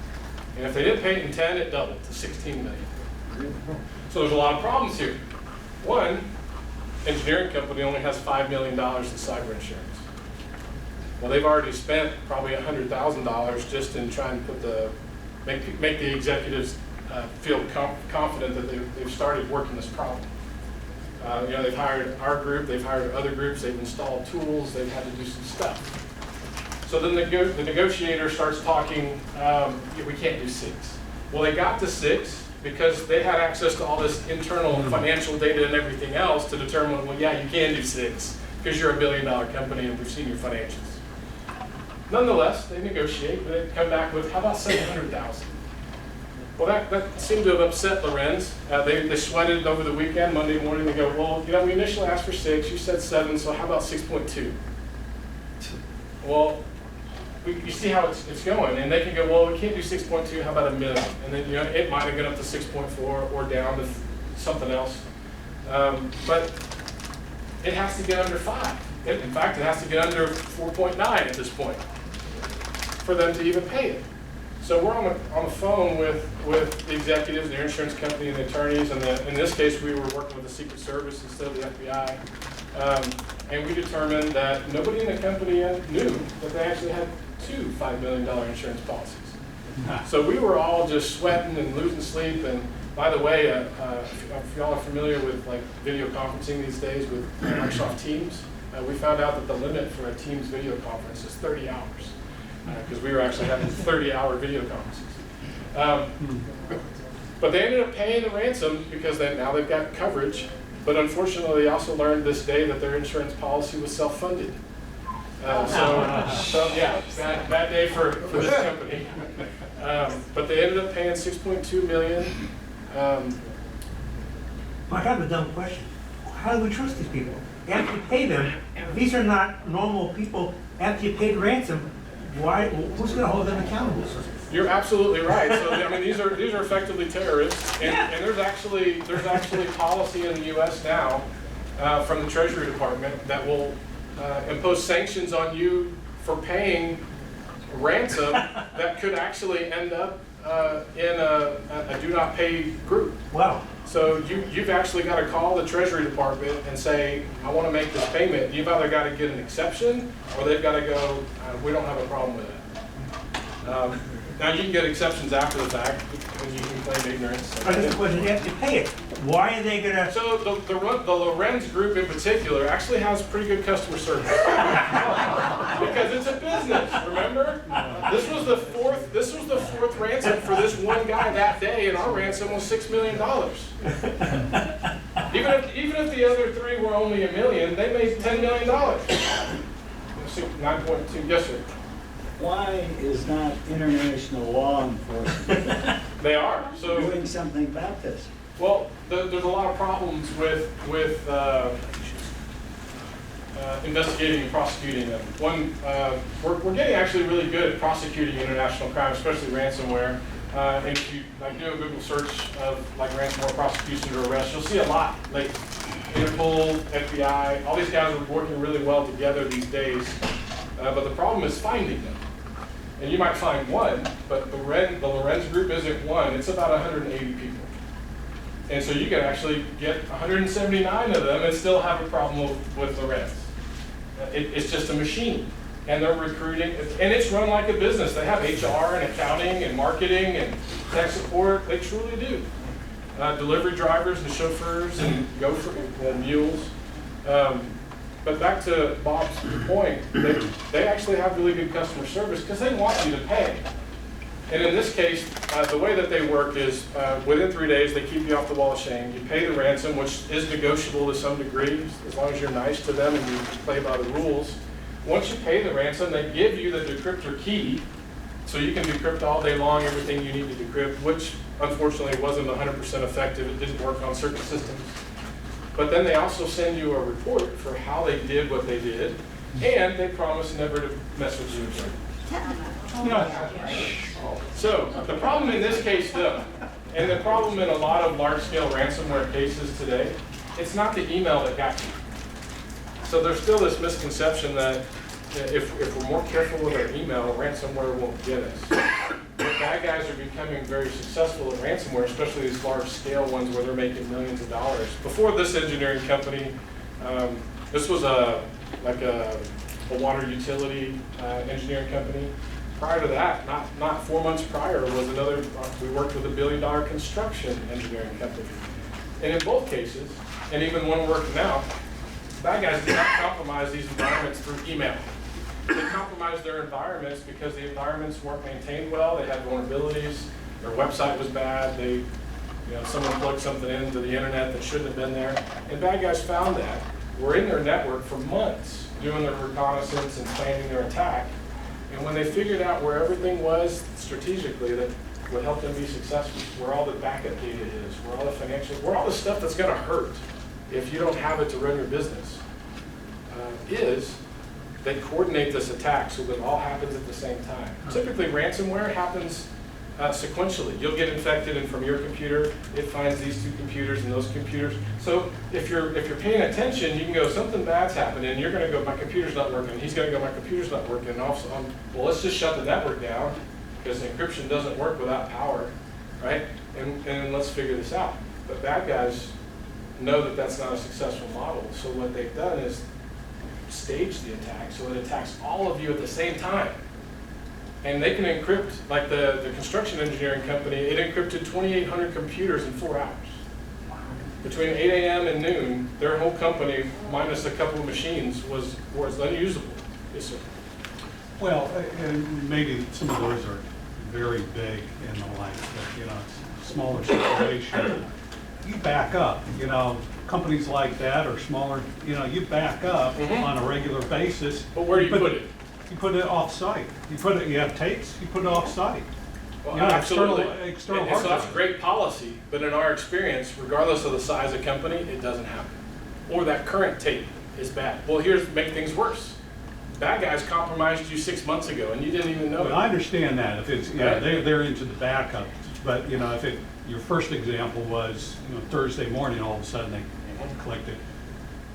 And if they didn't pay it in 10, it doubled to $16 million. So there's a lot of problems here. One, engineering company only has $5 million in cyber insurance. Well, they've already spent probably $100,000 just in trying to put the make the executives feel confident that they've started working this problem. You know, they've hired our group, they've hired other groups, they've installed tools, they've had to do some stuff. So then the negotiator starts talking, yeah, we can't do 6. Well, they got to 6 because they had access to all this internal financial data and everything else to determine, well, yeah, you can do 6 because you're a $1 billion company and we've seen your financials. Nonetheless, they negotiate, and they come back with, how about 700,000? Well, that seemed to have upset Lorenz. They sweated over the weekend. Monday morning, they go, well, you know, we initially asked for 6, you said 7, so how about 6.2? Well, you see how it's going, and they can go, well, we can't do 6.2, how about $1 million? And then, you know, it might have gone up to 6.4 or down to something else. But it has to get under 5. In fact, it has to get under 4.9 at this point for them to even pay it. So we're on the phone with the executives, the insurance company, and the attorneys, and in this case, we were working with the Secret Service instead of the FBI. And we determined that nobody in the company knew that they actually had 2 $5 million insurance policies. So we were all just sweating and losing sleep. And by the way, if y'all are familiar with like video conferencing these days with Microsoft Teams, we found out that the limit for a Teams video conference is 30 hours. Because we were actually having 30-hour video conferences. But they ended up paying the ransom because now they've got coverage. But unfortunately, they also learned this day that their insurance policy was self-funded. So yeah, bad day for this company. But they ended up paying $6.2 million. I have a dumb question. How do we trust these people? After you pay them, these are not normal people. After you pay the ransom, who's going to hold them accountable? You're absolutely right. So I mean, these are effectively terrorists, and there's actually policy in the U.S. now from the Treasury Department that will impose sanctions on you for paying ransom that could actually end up in a do not pay group. Wow. So you've actually got to call the Treasury Department and say, I want to make this payment. You've either got to get an exception, or they've got to go, we don't have a problem with it. Now you can get exceptions after the fact, and you can claim ignorance. I guess the question is, after you pay it, why are they going to? So the Lorenz group in particular actually has pretty good customer service. Because it's a business, remember? This was the fourth ransom for this one guy that day, and our ransom was $6 million. Even if the other 3 were only $1 million, they made $10 million. 9.2, yes, sir. Why is not international law enforcement They are. So doing something about this? Well, there's a lot of problems with investigating and prosecuting them. One, we're getting actually really good at prosecuting international crime, especially ransomware. And if you do a Google search of ransomware prosecution or arrest, you'll see a lot. Like Interpol, FBI, all these guys are working really well together these days. But the problem is finding them. And you might find one, but the Lorenz group isn't one. It's about 180 people. And so you can actually get 179 of them and still have a problem with Lorenz. It's just a machine. And they're recruiting, and it's run like a business. They have HR and accounting and marketing and tech support. They truly do. Delivery drivers and chauffeurs and mules. But back to Bob's point, they actually have really good customer service because they want you to pay. And in this case, the way that they work is within 3 days, they keep you off the wall of shame. You pay the ransom, which is negotiable to some degree, as long as you're nice to them and you play by the rules. Once you pay the ransom, they give you the decryptor key, so you can decrypt all day long everything you need to decrypt, which unfortunately wasn't 100% effective. It didn't work on certain systems. But then they also send you a report for how they did what they did, and they promise never to mess with you again. So the problem in this case, though, and the problem in a lot of large-scale ransomware cases today, it's not the email that got you. So there's still this misconception that if we're more careful with our email, ransomware won't get us. But bad guys are becoming very successful at ransomware, especially these large-scale ones where they're making millions of dollars. Before this engineering company, this was a water utility engineering company. Prior to that, not 4 months prior, was another, we worked with a $1 billion construction engineering company. And in both cases, and even one working now, bad guys did not compromise these environments through email. They compromised their environments because the environments weren't maintained well, they had vulnerabilities, their website was bad, someone plugged something into the internet that shouldn't have been there. And bad guys found that, were in their network for months, doing their reconnaissance and planning their attack. And when they figured out where everything was strategically that would help them be successful, where all the backup data is, where all the financial, where all the stuff that's gonna hurt if you don't have it to run your business, they coordinate this attack so that it all happens at the same time. Typically, ransomware happens sequentially. You'll get infected, and from your computer, it finds these two computers and those computers. So if you're paying attention, you can go, something bad's happening, and you're going to go, my computer's not working. He's going to go, my computer's not working. And also, well, let's just shut the network down because encryption doesn't work without power, right? And let's figure this out. But bad guys know that that's not a successful model. So what they've done is stage the attack so it attacks all of you at the same time. And they can encrypt, like the construction engineering company, it encrypted 2,800 computers in 4 hours. Between 8 a.m. and noon, their whole company, minus a couple of machines, was unusable. Yes, sir. Well, and maybe some of those are very big and the like, but it's a smaller situation. You back up, companies like that or smaller, you back up on a regular basis. But where do you put it? You put it off-site. You have tapes, you put it off-site. Well, absolutely. External and so that's hard drive. great policy, but in our experience, regardless of the size of company, it doesn't happen. Or that current tape is bad. Well, make things worse. Bad guys compromised you 6 months ago, and you didn't even know it. I understand that. If it's, they're into the backup, but if your first example was, Thursday morning, all of a sudden they collected,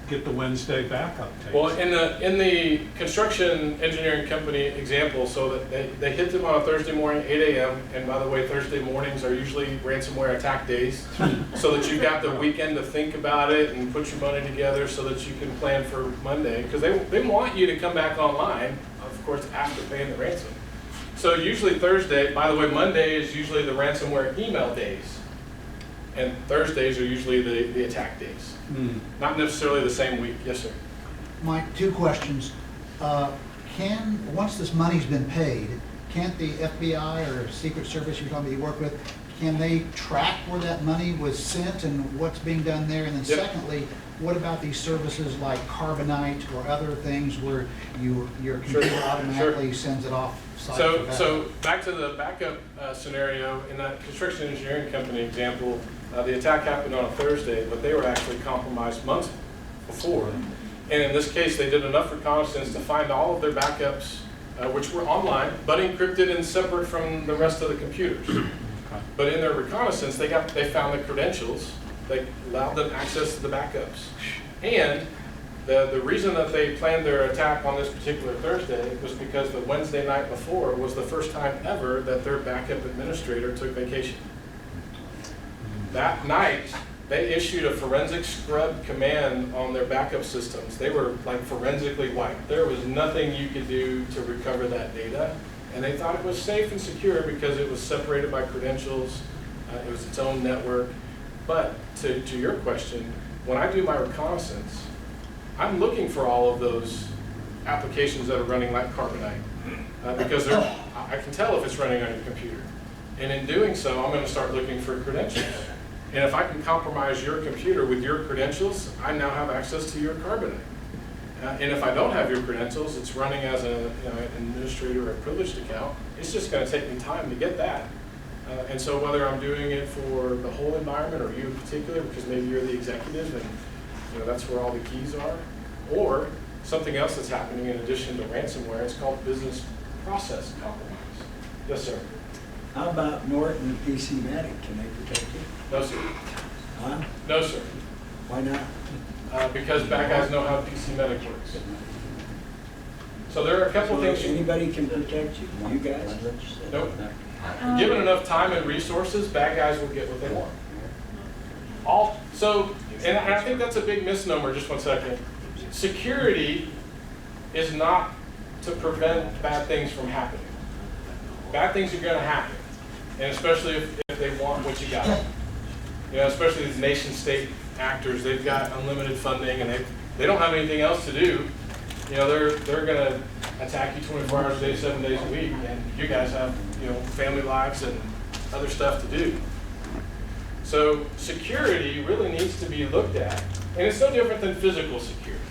get the Wednesday backup tapes. Well, in the construction engineering company example, so that they hit them on a Thursday morning, 8 a.m., and by the way, Thursday mornings are usually ransomware attack days, so that you've got the weekend to think about it and put your money together so that you can plan for Monday, because they want you to come back online, of course, after paying the ransom. So usually Thursday, by the way, Monday is usually the ransomware email days, and Thursdays are usually the attack days. Not necessarily the same week. Yes, sir. Mike, 2 questions. Once this money's been paid, can't the FBI or Secret Service you're talking about you work with, can they track where that money was sent and what's being done there? And then secondly, what about these services like Carbonite or other things where your computer automatically sends it off site? So back to the backup scenario, in that construction engineering company example, the attack happened on a Thursday, but they were actually compromised months before. And in this case, they did enough reconnaissance to find all of their backups, which were online, but encrypted and separate from the rest of the computers. But in their reconnaissance, they found the credentials. They allowed them access to the backups. And the reason that they planned their attack on this particular Thursday was because the Wednesday night before was the first time ever that their backup administrator took vacation. That night, they issued a forensic scrub command on their backup systems. They were like forensically wiped. There was nothing you could do to recover that data. And they thought it was safe and secure because it was separated by credentials. It was its own network. But to your question, when I do my reconnaissance, I'm looking for all of those applications that are running like Carbonite because I can tell if it's running on your computer. And in doing so, I'm going to start looking for credentials. And if I can compromise your computer with your credentials, I now have access to your Carbonite. And if I don't have your credentials, it's running as an administrator or a privileged account, it's just going to take me time to get that. And so whether I'm doing it for the whole environment or you in particular, because maybe you're the executive and that's where all the keys are, or something else that's happening in addition to ransomware, it's called business process compromise. Yes, sir. How about Norton and PC Medic? Can they protect you? No, sir. Huh? No, sir. Why not? Because bad guys know how PC Medic works. So there are a couple of things. Anybody can protect you. You guys? Nope. Given enough time and resources, bad guys will get what they want. And I think that's a big misnomer. Just 1 second. Security is not to prevent bad things from happening. bad things are gonna happen. And especially if they want what you got. You know, especially these nation state actors, they've got unlimited funding and they don't have anything else to do. You know, they're gonna attack you 24 hours a day, 7 days a week, and you guys have, you know, family lives and other stuff to do. So security really needs to be looked at. And it's no different than physical security.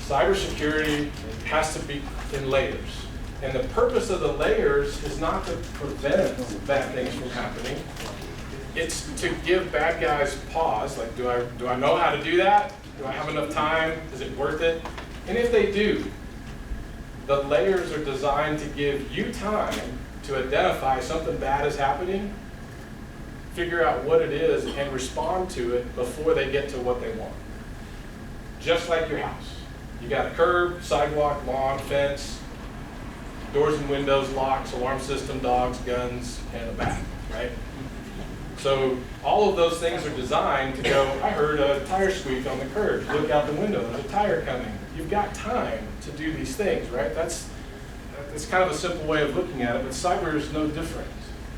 Cybersecurity has to be in layers. And the purpose of the layers is not to prevent bad things from happening. It's to give bad guys pause, like, do I know how to do that? Do I have enough time? Is it worth it? And if they do, the layers are designed to give you time to identify something bad is happening, figure out what it is, and respond to it before they get to what they want. Just like your house. You got a curb, sidewalk, lawn, fence, doors and windows, locks, alarm system, dogs, guns, and a bat, right? So all of those things are designed to go, I heard a tire squeak on the curb. Look out the window, there's a tire coming. You've got time to do these things, right? It's kind of a simple way of looking at it, but cyber is no different.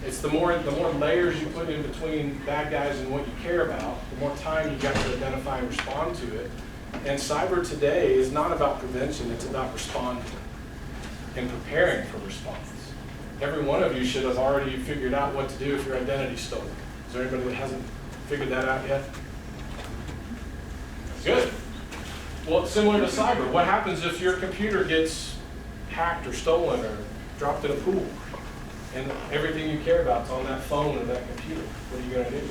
It's the more layers you put in between bad guys and what you care about, the more time you got to identify and respond to it. And cyber today is not about prevention, it's about responding and preparing for response. Every one of you should have already figured out what to do if your identity's stolen. Is there anybody that hasn't figured that out yet? Good. Well, it's similar to cyber. What happens if your computer gets hacked or stolen or dropped in a pool? And everything you care about is on that phone or that computer. What are you going to do?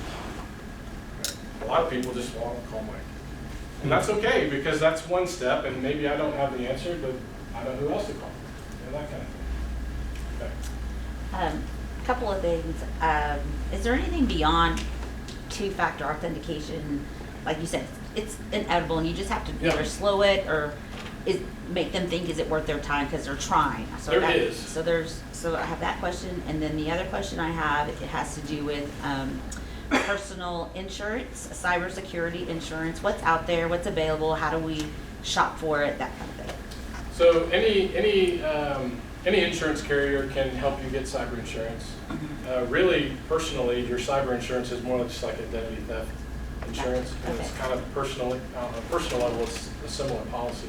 A lot of people just want to call Mike. And that's okay, because that's one step, and maybe I don't have the answer, but I know who else to call. You know, that kind of thing. Okay. Couple of things. Is there anything beyond two-factor authentication? Like you said, it's inevitable, and you just have to either slow it or make them think, is it worth their time, because they're trying. So there is. So I have that question, and then the other question I have, it has to do with personal insurance, cybersecurity insurance. What's out there? What's available? How do we shop for it? That kind of thing. So any insurance carrier can help you get cyber insurance. Really, personally, your cyber insurance is more just like identity theft insurance. Okay. It's kind of personally, on a personal level, it's a similar policy.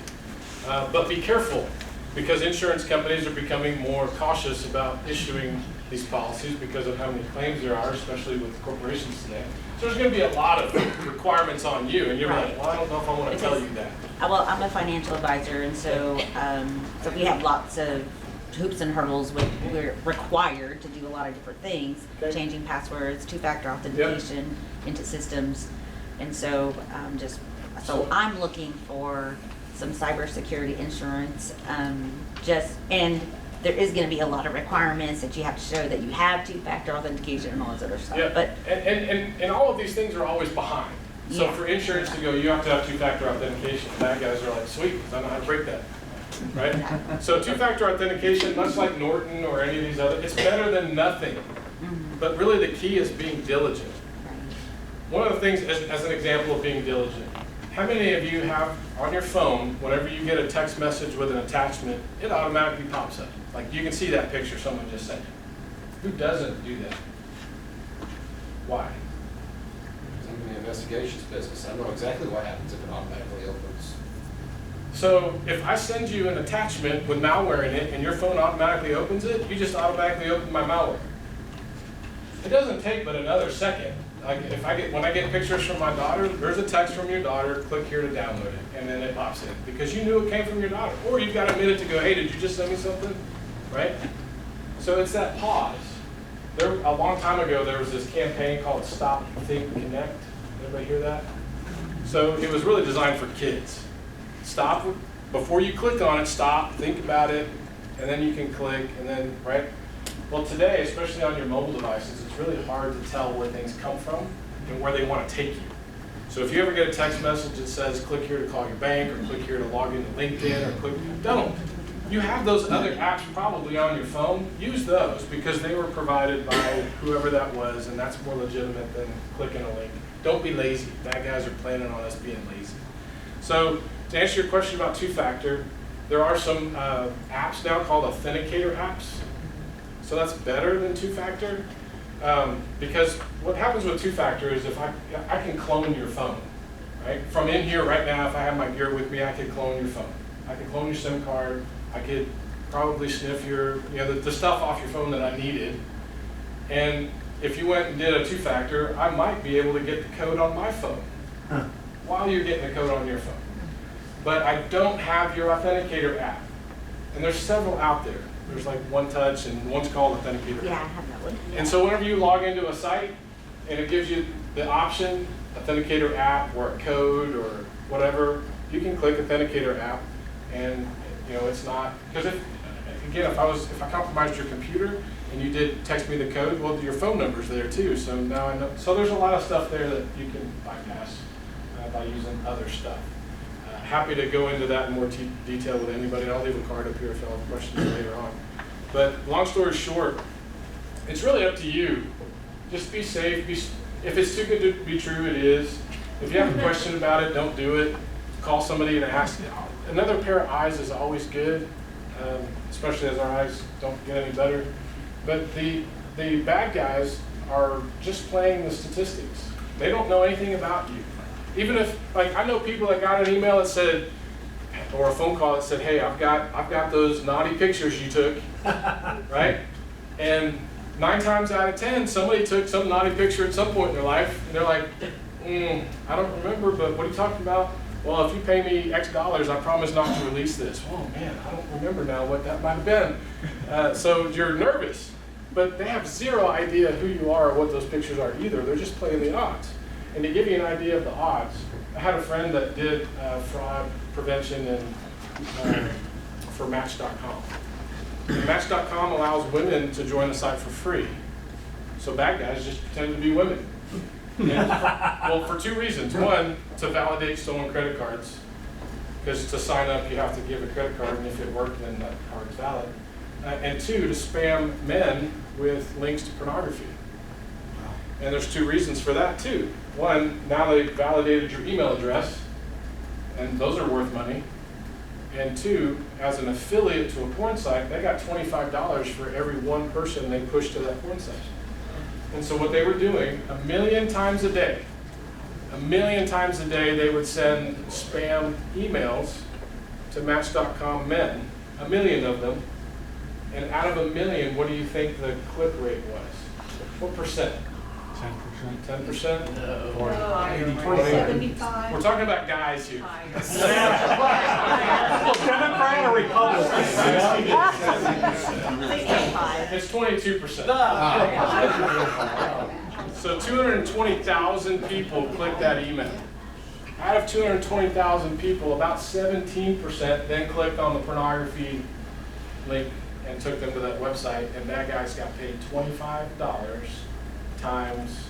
But be careful, because insurance companies are becoming more cautious about issuing these policies because of how many claims there are, especially with corporations today. So there's going to be a lot of requirements on you, and you're like, well, I don't know if I want to tell you that. Well, I'm a financial advisor, and so we have lots of hoops and hurdles. We're required to do a lot of different things, changing passwords, two-factor authentication into systems, and so I'm looking for some cybersecurity insurance. And there is going to be a lot of requirements that you have to show that you have two-factor authentication and all this other stuff. Yeah. But and all of these things are always behind. So for insurance to go, you have to have two-factor authentication. Bad guys are like, sweet, I know how to break that, right? So two-factor authentication, much like Norton or any of these other, it's better than nothing. But really the key is being diligent. One of the things, as an example of being diligent, how many of you have on your phone, whenever you get a text message with an attachment, it automatically pops up? Like you can see that picture someone just sent you. Who doesn't do that? Why? I'm in the investigations business. I know exactly what happens if it automatically opens. So if I send you an attachment with malware in it and your phone automatically opens it, you just automatically open my malware. It doesn't take but another second. Like when I get pictures from my daughter, there's a text from your daughter, click here to download it, and then it pops in because you knew it came from your daughter. Or you've got a minute to go, hey, did you just send me something? Right? So it's that pause. A long time ago, there was this campaign called Stop, Think, Connect. Everybody hear that? So it was really designed for kids. Stop, before you click on it, stop, think about it, and then you can click, and then, right? Well, today, especially on your mobile devices, it's really hard to tell where things come from and where they want to take you. So if you ever get a text message that says, click here to call your bank, or click here to log into LinkedIn, or click, don't. You have those other apps probably on your phone. Use those because they were provided by whoever that was, and that's more legitimate than clicking a link. Don't be lazy. Bad guys are planning on us being lazy. So to answer your question about two-factor, there are some apps now called authenticator apps. So that's better than two-factor. Because what happens with two-factor is if I can clone your phone, right? From in here right now, if I have my gear with me, I could clone your phone. I could clone your SIM card. I could probably sniff your, the stuff off your phone that I needed. And if you went and did a two-factor, I might be able to get the code on my phone while you're getting the code on your phone. But I don't have your Authenticator app. And there's several out there. There's like One Touch and one's called Authenticator. Yeah, I have that one. And so whenever you log into a site and it gives you the option, Authenticator app or a code or whatever, you can click Authenticator app, and it's not, because if I compromised your computer and you did text me the code, well, your phone number's there too. So now I know. So there's a lot of stuff there that you can bypass by using other stuff. Happy to go into that in more detail with anybody. I'll leave a card up here if y'all have questions later on. But long story short, it's really up to you. Just be safe. If it's too good to be true, it is. If you have a question about it, don't do it. Call somebody and ask. Another pair of eyes is always good, especially as our eyes don't get any better. But the bad guys are just playing the statistics. They don't know anything about you. Even if, like, I know people that got an email that said, or a phone call that said, hey, I've got those naughty pictures you took, right? And 9 times out of 10, somebody took some naughty picture at some point in their life, and they're like, I don't remember, but what are you talking about? Well, if you pay me X dollars, I promise not to release this. Oh man, I don't remember now what that might have been. So you're nervous, but they have zero idea who you are or what those pictures are either. They're just playing the odds. And to give you an idea of the odds, I had a friend that did fraud prevention for Match.com. Match.com allows women to join the site for free. So bad guys just pretend to be women. Well, for 2 reasons. One, to validate stolen credit cards. Because to sign up, you have to give a credit card, and if it worked, then that card is valid. And 2, to spam men with links to pornography. And there's 2 reasons for that, too. One, now they've validated your email address, and those are worth money. And 2, as an affiliate to a porn site, they got $25 for every one person they push to that porn site. And so what they were doing, 1 million times a day, they would send spam emails to Match.com men, 1 million of them. And out of 1 million, what do you think the click rate was? What percent? 10%? 10%? No. 75. We're talking about guys here. Democrat or Republican? It's 22%. So 220,000 people clicked that email. Out of 220,000 people, about 17% then clicked on the pornography link and took them to that website, and that guy's got paid $25 times,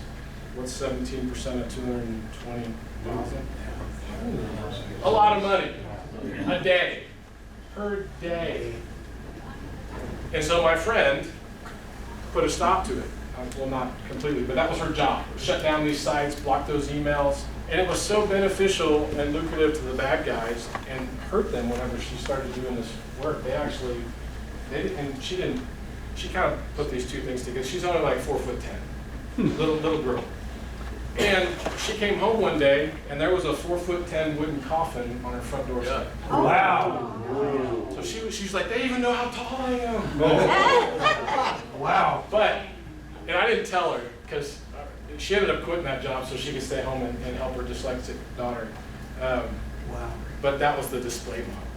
what's 17% of 220,000? A lot of money, a day, per day. And so my friend put a stop to it. Well, not completely, but that was her job. Shut down these sites, block those emails, and it was so beneficial and lucrative to the bad guys and hurt them whenever she started doing this work. She kind of put these 2 things together. She's only like 4'10", little girl. And she came home one day, and there was a 4'10" wooden coffin on her front doorstep. Oh. Wow. So she's like, they even know how tall I am. Wow. And I didn't tell her, because she ended up quitting that job so she could stay home and help her dyslexic daughter. Wow. But that was the display model.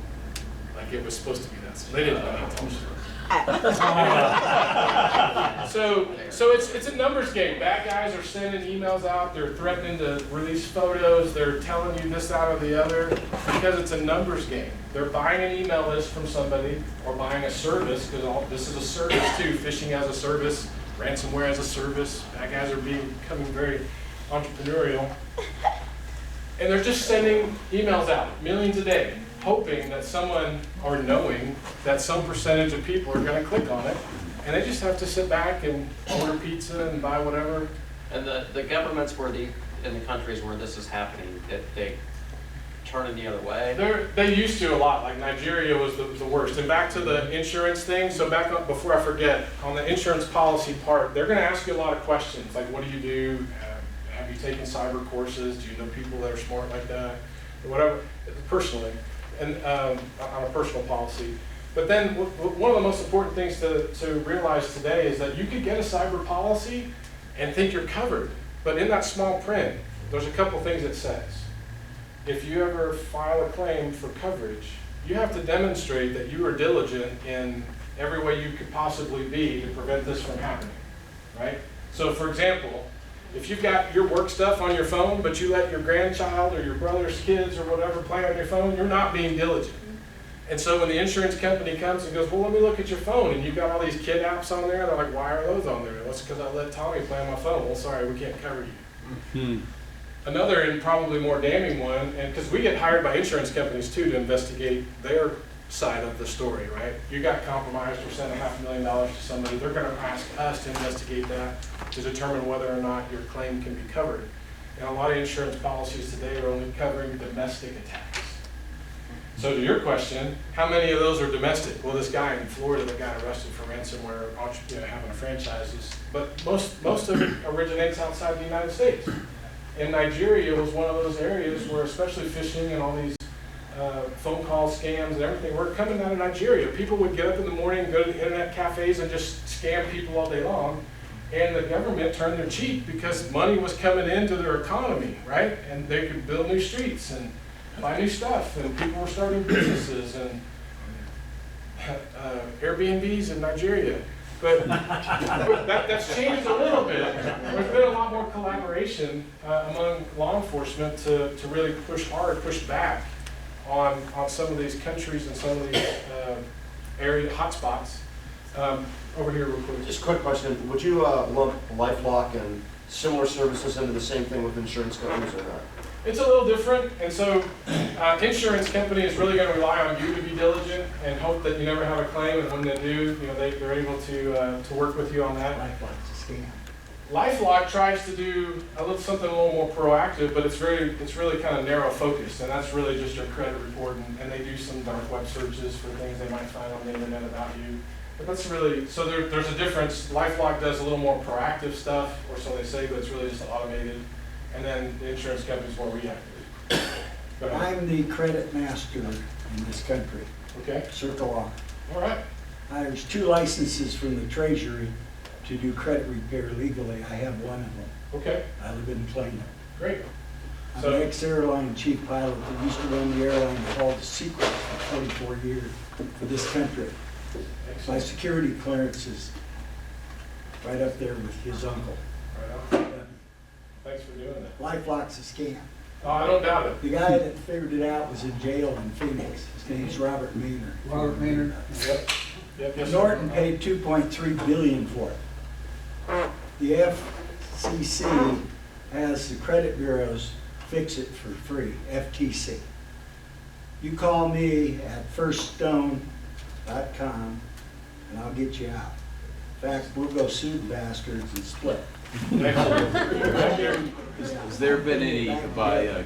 Like, it was supposed to be that. So they didn't know how tall she was. So it's a numbers game. Bad guys are sending emails out. They're threatening to release photos. They're telling you this, that, or the other, because it's a numbers game. They're buying an email list from somebody or buying a service, because this is a service too. Phishing as a service, ransomware as a service. Bad guys are becoming very entrepreneurial. And they're just sending emails out, millions a day, hoping that someone, or knowing that some percentage of people are going to click on it, and they just have to sit back and order pizza and buy whatever. And the governments in the countries where this is happening, that turning the other way? They used to a lot, like Nigeria was the worst. And back to the insurance thing, so back up, before I forget, on the insurance policy part, they're gonna ask you a lot of questions, like what do you do? Have you taken cyber courses? Do you know people that are smart like that? Or whatever, personally, and on a personal policy. But then one of the most important things to realize today is that you could get a cyber policy and think you're covered. But in that small print, there's a couple things it says. If you ever file a claim for coverage, you have to demonstrate that you are diligent in every way you could possibly be to prevent this from happening, right? So for example, if you've got your work stuff on your phone, but you let your grandchild or your brother's kids or whatever play on your phone, you're not being diligent. And so when the insurance company comes and goes, well, let me look at your phone, and you've got all these kid apps on there, they're like, why are those on there? Well, it's because I let Tommy play on my phone. Well, sorry, we can't cover you. Another and probably more damning one, and because we get hired by insurance companies too to investigate their side of the story, right? You got compromised or sent $500,000 to somebody, they're going to ask us to investigate that to determine whether or not your claim can be covered. And a lot of insurance policies today are only covering domestic attacks. So to your question, how many of those are domestic? Well, this guy in Florida that got arrested for ransomware, having a franchise, but most of it originates outside the United States. And Nigeria was one of those areas where, especially phishing and all these phone call scams and everything were coming out of Nigeria. People would get up in the morning, go to the internet cafes and just scam people all day long. And the government turned their cheek because money was coming into their economy, right? And they could build new streets and buy new stuff, and people were starting businesses and Airbnbs in Nigeria. But that's changed a little bit. There's been a lot more collaboration among law enforcement to really push back on some of these countries and some of these area hotspots. Over here real quick. Just a quick question. Would you lump LifeLock and similar services into the same thing with insurance companies or not? It's a little different, and so insurance company is really going to rely on you to be diligent and hope that you never have a claim, and when they do, they're able to work with you on that. LifeLock's a scam. LifeLock tries to do something a little more proactive, but it's really kind of narrow focused, and that's really just your credit report, and they do some dark web searches for things they might find on the internet about you. But that's really, so there's a difference. LifeLock does a little more proactive stuff, or so they say, but it's really just automated. And then the insurance company's more reactive. I'm the credit master in this country. Okay. Circle R. All right. There's 2 licenses from the Treasury to do credit repair legally. I have one of them. Okay. I live in Plano. Great. I'm an ex-airline chief pilot that used to run the airline called The Secret for 24 years for this country. Excellent. My security clearance is right up there with his uncle. Right on. Thanks for doing that. LifeLock's a scam. Oh, I don't doubt it. The guy that figured it out was in jail in Phoenix. His name's Robert Maynard. Robert Maynard. Yep. Yes, Norton paid $2.3 billion for it. The FCC has the credit bureaus fix it for free, FTC. You call me at firststone.com and I'll get you out. In fact, we'll go sue the bastards and split. Has there been any, by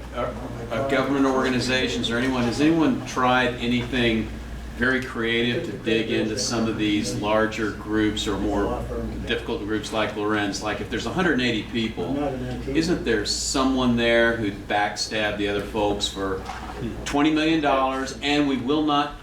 government organizations or anyone, has anyone tried anything very creative to dig into some of these larger groups or more difficult groups like Lorenz? Like if there's 180 people, isn't there someone there who backstabbed the other folks for $20 million and we will not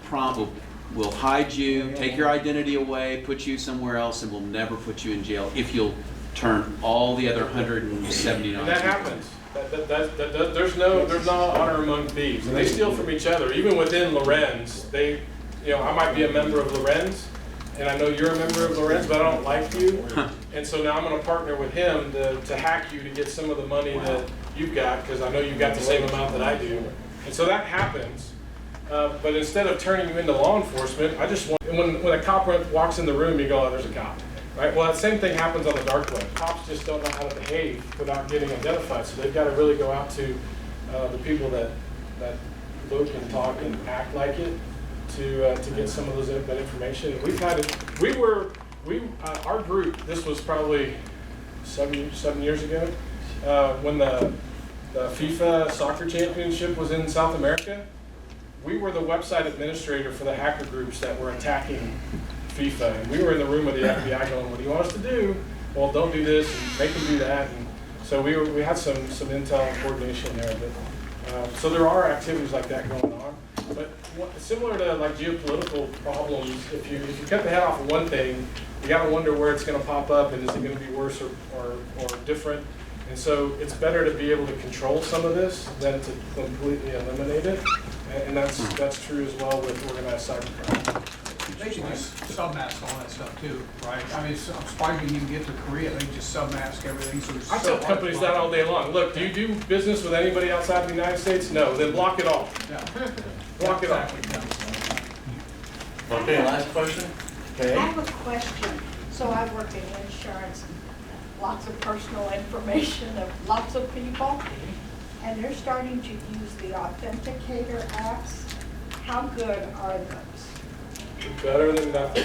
we'll hide you, take your identity away, put you somewhere else, and we'll never put you in jail if you'll turn all the other 179. And that happens. There's no honor among thieves, and they steal from each other. Even within Lorenz, I might be a member of Lorenz, and I know you're a member of Lorenz, but I don't like you, and so now I'm going to partner with him to hack you to get some of the money that you've got, because I know you've got the same amount that I do, and so that happens. But instead of turning you into law enforcement, I just want, when a cop walks in the room, you go, oh, there's a cop. Right? Well, that same thing happens on the dark web. Cops just don't know how to behave without getting identified, so they've got to really go out to the people that look and talk and act like it to get some of that information. We've had it. Our group. This was probably 7 years ago when the the FIFA soccer championship was in South America. We were the website administrator for the hacker groups that were attacking FIFA. And we were in the room with the FBI going, what do you want us to do? Well, don't do this, and make them do that. And so we had some intel and coordination there. But, so there are activities like that going on. But similar to like geopolitical problems, if you cut the head off of one thing, you got to wonder where it's going to pop up, and is it going to be worse or different? And so it's better to be able to control some of this than to completely eliminate it. And that's true as well with organized cybercrime. They should just submask all that stuff too, right? I mean, it's surprising you can get to Korea, they just submask everything, so it's I so tell companies that all day long. Look, do you do business with anybody outside the United States? No, then block it all. Yeah. Block it all. Okay, last question? I Okay. have a question. So I work in insurance, and lots of personal information of lots of people, and they're starting to use the authenticator apps. How good are those? Better than nothing.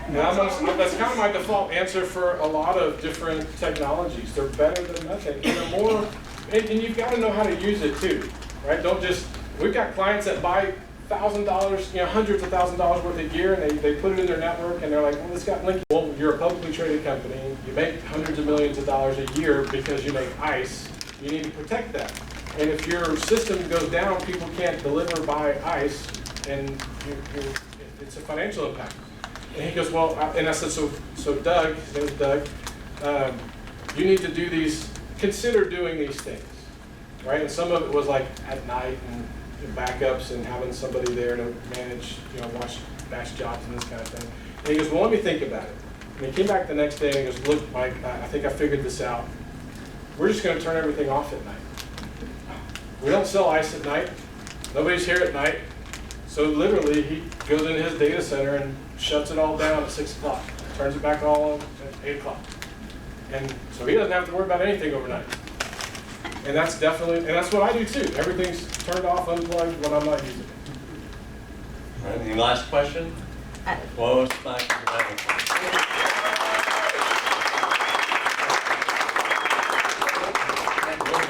And that's kind of my default answer for a lot of different technologies. They're better than nothing. And they're more, and you've got to know how to use it too, right? Don't just, we've got clients that buy $1,000, hundreds of $1,000s worth of gear, and they put it in their network, and they're like, well, it's got linking. Well, you're a publicly traded company. You make hundreds of millions of dollars a year because you make ice. You need to protect that. And if your system goes down, people can't deliver by ice, and it's a financial impact. And he goes, well, and I said, so Doug, his name is Doug, you need to do these, consider doing these things, right? And some of it was like at night and backups and having somebody there to manage, watch batch jobs and this kind of thing. And he goes, well, let me think about it. And he came back the next day and he goes, look, Mike, I think I figured this out. We're just going to turn everything off at night. We don't sell ice at night. Nobody's here at night. So literally, he goes in his data center and shuts it all down at 6 o'clock. Turns it back all on at 8 o'clock. And so he doesn't have to worry about anything overnight. And that's definitely, and that's what I do too. Everything's turned off, unplugged when I'm not using it. All right, any last question? Well, it's back to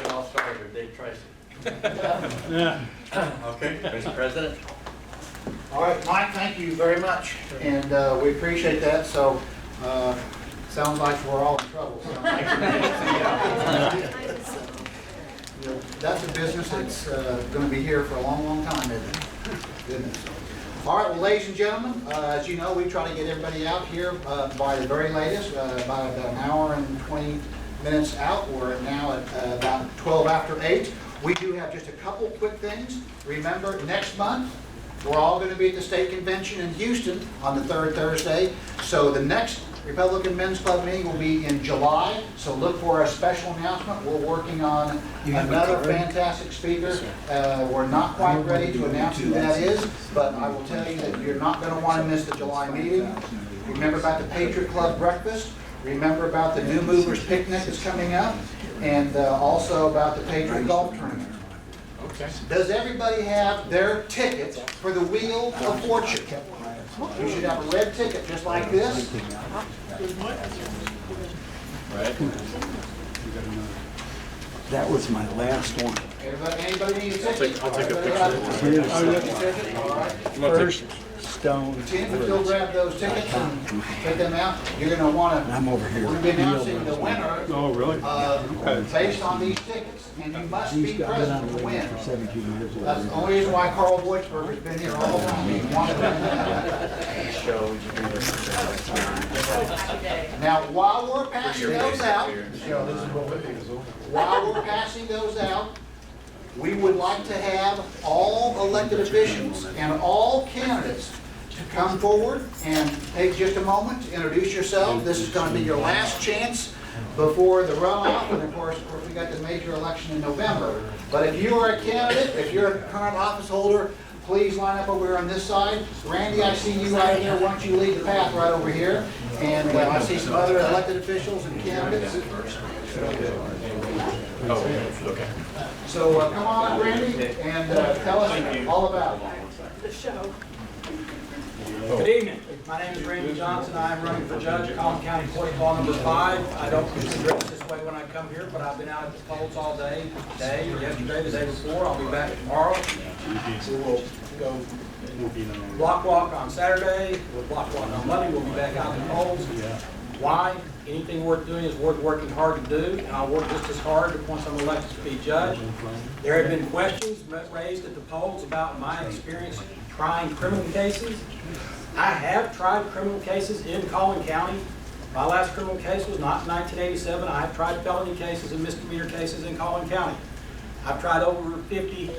the all started with Dave Tracy. Yeah. Okay, Mr. President? All right, Mike, thank you very much, and we appreciate that. So, sounds like we're all in trouble. So that's a business that's going to be here for a long, long time, isn't it? Goodness. All right, well, ladies and gentlemen, as you know, we try to get everybody out here by the very latest, about an hour and 20 minutes out. We're now at about 12 after 8. We do have just a couple quick things. Remember, next month, we're all going to be at the state convention in Houston on the 3rd Thursday. So the next Republican Men's Club meeting will be in July. So look for a special announcement. We're working on another fantastic speaker. We're not quite ready to announce who that is, but I will tell you that you're not going to want to miss the July meeting. Remember about the Patriot Club breakfast. Remember about the New Movers picnic that's coming up, and also about the Patriot Golf Tournament. Okay. Does everybody have their ticket for the Wheel of Fortune? You should have a red ticket just like this. That was my last one. Anybody need a ticket? I'll take a picture. All right. First stone. Tim, if you'll grab those tickets and take them out, you're going to want to. I'm over here. We'll be announcing the winner. Oh, really? Based on these tickets, and you must be He's been present on to the win. radio for 17 years. That's the only reason why Carl Voichberg has been here all the time. He wanted to. Now, while we're passing those out, we would like to have all elected officials and all candidates to come forward and take just a moment to introduce yourself. This is going to be your last chance before the runoff, and of course we got the major election in November. But if you are a candidate, if you're a current office holder, please line up over here on this side. Randy, I see you right here. Why don't you lead the path right over here? And I see some other elected officials and candidates. So come on up, Randy, and tell us all about it. The show. Good evening. My name is Randy Johnson. I am running for judge, Collin County Court Law number 5. I don't usually dress this way when I come here, but I've been out at the polls all day, today, yesterday, the day before. I'll be back tomorrow. We will go block walk on Saturday. We'll block walk on Monday. We'll be back out at the polls. Why? Anything worth doing is worth working hard to do, and I'll work just as hard once I'm elected to be judge. There have been questions raised at the polls about my experience trying criminal cases. I have tried criminal cases in Collin County. My last criminal case was not in 1987. I have tried felony cases and misdemeanor cases in Collin County. I've tried over 50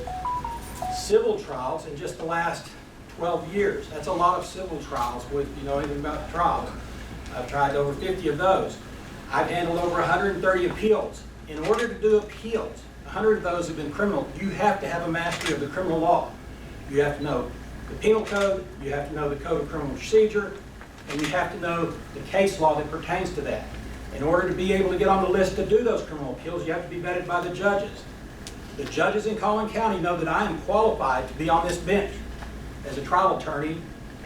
civil trials in just the last 12 years. That's a lot of civil trials with, you know, anything about trials. I've tried over 50 of those. I've handled over 130 appeals. In order to do appeals, 100 of those have been criminal. You have to have a mastery of the criminal law. You have to know the penal code, you have to know the code of criminal procedure, and you have to know the case law that pertains to that. In order to be able to get on the list to do those criminal appeals, you have to be vetted by the judges. The judges in Collin County know that I am qualified to be on this bench as a trial attorney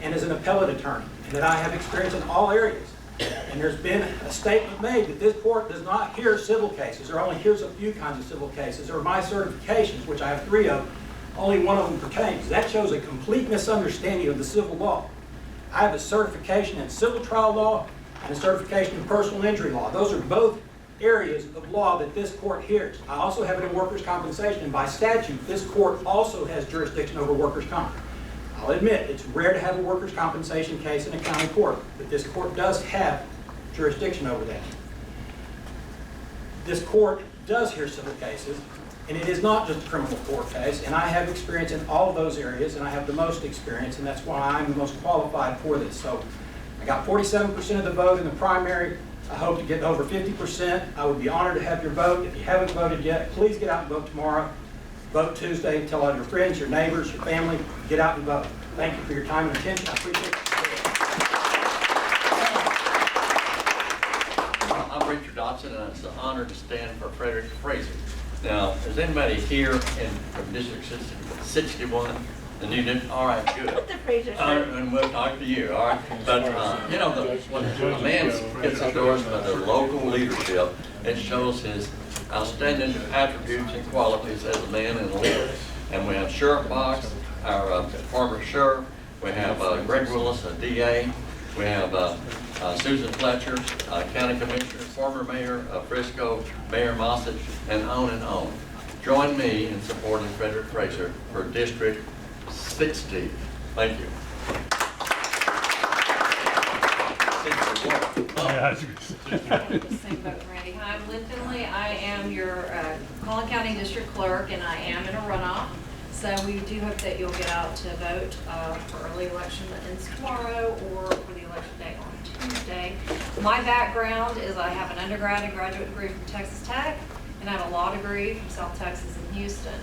and as an appellate attorney, and that I have experience in all areas. And there's been a statement made that this court does not hear civil cases, or only hears a few kinds of civil cases, or my certifications, which I have 3 of, only one of them pertains. That shows a complete misunderstanding of the civil law. I have a certification in civil trial law and a certification in personal injury law. Those are both areas of law that this court hears. I also have it in workers' compensation, and by statute, this court also has jurisdiction over workers' comp. I'll admit, it's rare to have a workers' compensation case in a county court, but this court does have jurisdiction over that. This court does hear civil cases, and it is not just a criminal court case, and I have experience in all of those areas, and I have the most experience, and that's why I'm the most qualified for this. So I got 47% of the vote in the primary. I hope to get over 50%. I would be honored to have your vote. If you haven't voted yet, please get out and vote tomorrow. Vote Tuesday. Tell all your friends, your neighbors, your family. Get out and vote. Thank you for your time and attention. I appreciate it. I'm Richard Dodson, and it's an honor to stand for Frederick Fraser. Now, is anybody here from District 61? The new district? All right, good. Put the Fraser And we'll talk to you, all right? But, you know, when a man gets endorsed by the local leadership, it shows his outstanding attributes and qualities as a man and a leader. And we have Sheriff Box, our former sheriff. We have Greg Willis, a DA. We have Susan Fletcher, County Commissioner, former Mayor of Frisco, Mayor Mossett, and on and on. Join me in supporting Frederick Fraser for District 60. Thank you. Same boat, Randy. Hi, I'm Lynn Finley. I am your Collin County District Clerk, and I am in a runoff. So we do hope that you'll get out to vote for early election that ends tomorrow, or for the election day on Tuesday. My background is I have an undergrad and graduate degree from Texas Tech, and I have a law degree from South Texas in Houston.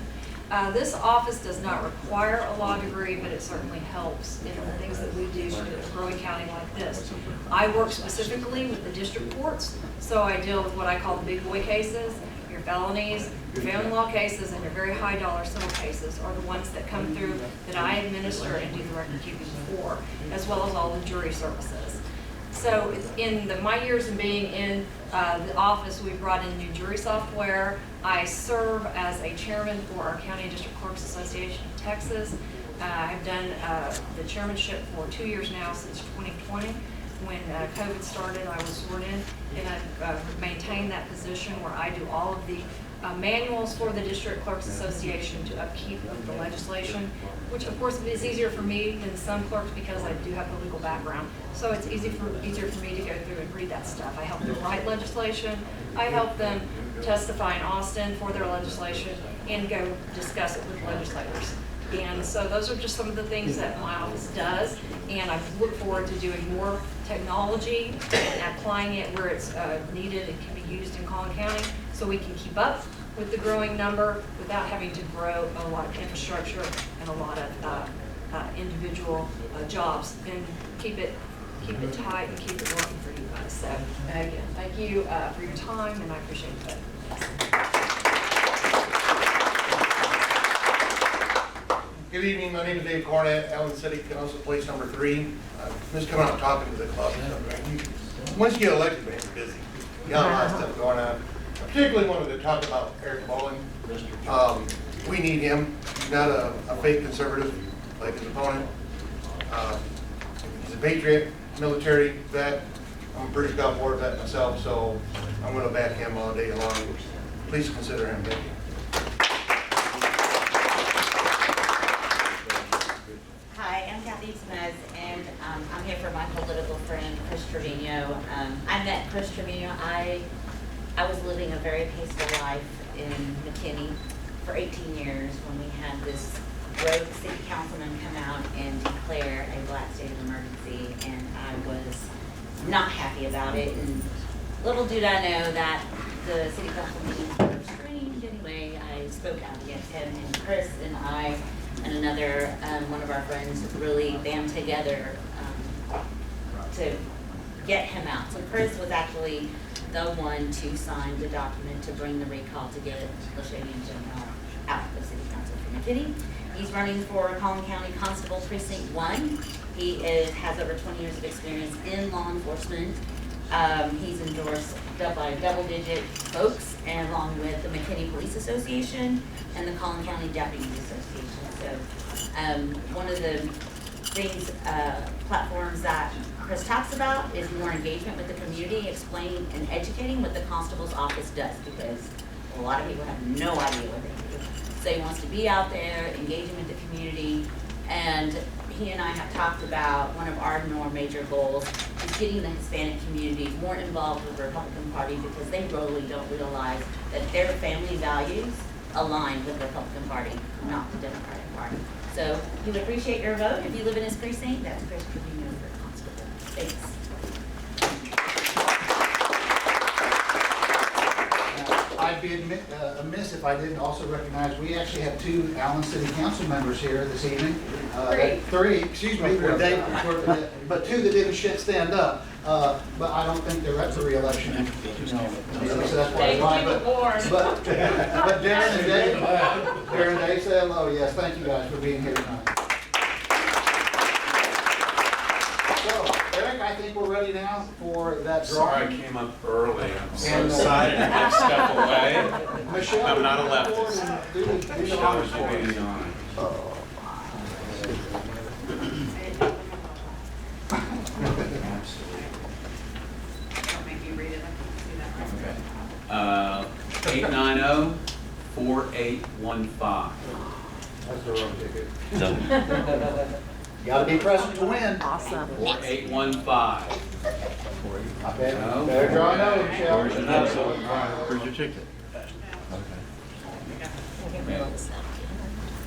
This office does not require a law degree, but it certainly helps in the things that we do in a growing county like this. I work specifically with the district courts, so I deal with what I call the big boy cases. Your felonies, your family law cases, and your very high dollar civil cases are the ones that come through that I administer and do the record keeping for, as well as all the jury services. So in my years in being in the office, we brought in new jury software. I serve as a chairman for our County District Clerks Association of Texas. I've done the chairmanship for 2 years now, since 2020. When COVID started, I was sworn in, and I've maintained that position where I do all of the manuals for the District Clerks Association to upkeep of the legislation, which of course is easier for me than some clerks because I do have the legal background. So it's easier for me to go through and read that stuff. I help them write legislation. I help them testify in Austin for their legislation and go discuss it with legislators. And so those are just some of the things that my office does, and I look forward to doing more technology and applying it where it's needed and can be used in Collin County, so we can keep up with the growing number without having to grow a lot of infrastructure and a lot of individual jobs, and keep it tight and keep it working for you guys. So again, thank you for your time, and I appreciate it. Good evening, my name is Dave Cornett, Allen City Council Place number 3. just coming out and talking to the club and stuff, right? Once you get elected, man, you're busy. You got a lot of stuff going on. I particularly wanted to talk about Eric Bowling. We need him. He's not a fake conservative like his opponent. He's a patriot, military vet. I'm a British Gulf War vet myself, so I'm going to back him all day long. Please consider him. Thank you. Hi, I'm Kathy Smith, and I'm here for my political friend, Chris Trevino. I met Chris Trevino. I was living a very peaceful life in McKinney for 18 years when we had this rogue city councilman come out and declare a black state of emergency, and I was not happy about it. And little did I know that the city council meetings were streamed anyway. I spoke out against him, and Chris and I and another one of our friends really banded together to get him out. So Chris was actually the one to sign the document to bring the recall to get LaShawn and Jim out of the city council for McKinney. He's running for Collin County Constable Precinct 1. He has over 20 years of experience in law enforcement. He's endorsed by double-digit folks, and along with the McKinney Police Association and the Collin County Deputies Association. So one of the things, platforms that Chris talks about is more engagement with the community, explaining and educating what the constable's office does, because a lot of people have no idea what they do. So he wants to be out there, engaging with the community, and he and I have talked about one of our more major goals is getting the Hispanic community more involved with the Republican Party, because they really don't realize that their family values align with the Republican Party, not the Democratic Party. So he would appreciate your vote. If you live in his precinct, that's Chris Trevino for constable. Thanks. I'd be amiss if I didn't also recognize, we actually have 2 Allen City Council members here this evening. Three, excuse me, but 2 that didn't stand up. But I don't think they're up for re-election. So that's why I lied. But Darren and Dave, say hello. Yes, thank you guys for being here tonight. So, Eric, I think we're ready now for that drawing. Sorry I came up early. I'm so excited to get step away. Michelle, I'm not a leftist. Michelle is doing on. Maybe read it, I can see that right. 890-4815. That's the wrong ticket. You gotta be present to win. Awesome. 4815. Better draw a note, Michelle. Where's your ticket?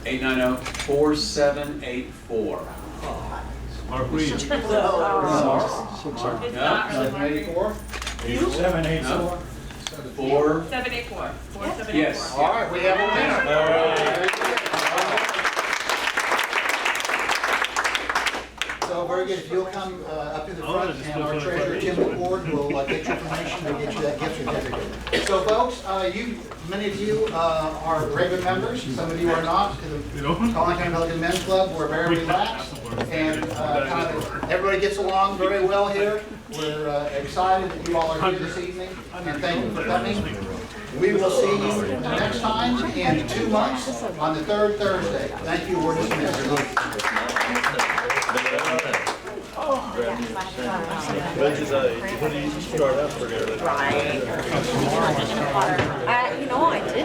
890-4784. Mark Reed. It's not really Mark Reed. 784. 784. 4784. Yes. All right, we have a winner. So very good. If you'll come up to the front, and our treasurer, Tim McCord, will get your information and get you that gift certificate. So folks, many of you are regular members. Some of you are not. The Collin County Pelican Men's Club, we're very relaxed, and everybody gets along very well here. We're excited that you all are here this evening, and thank you for coming. We will see you next time in 2 months on the 3rd Thursday. Thank you. We're dismissed. When do you start up for here? Right. You know, I did.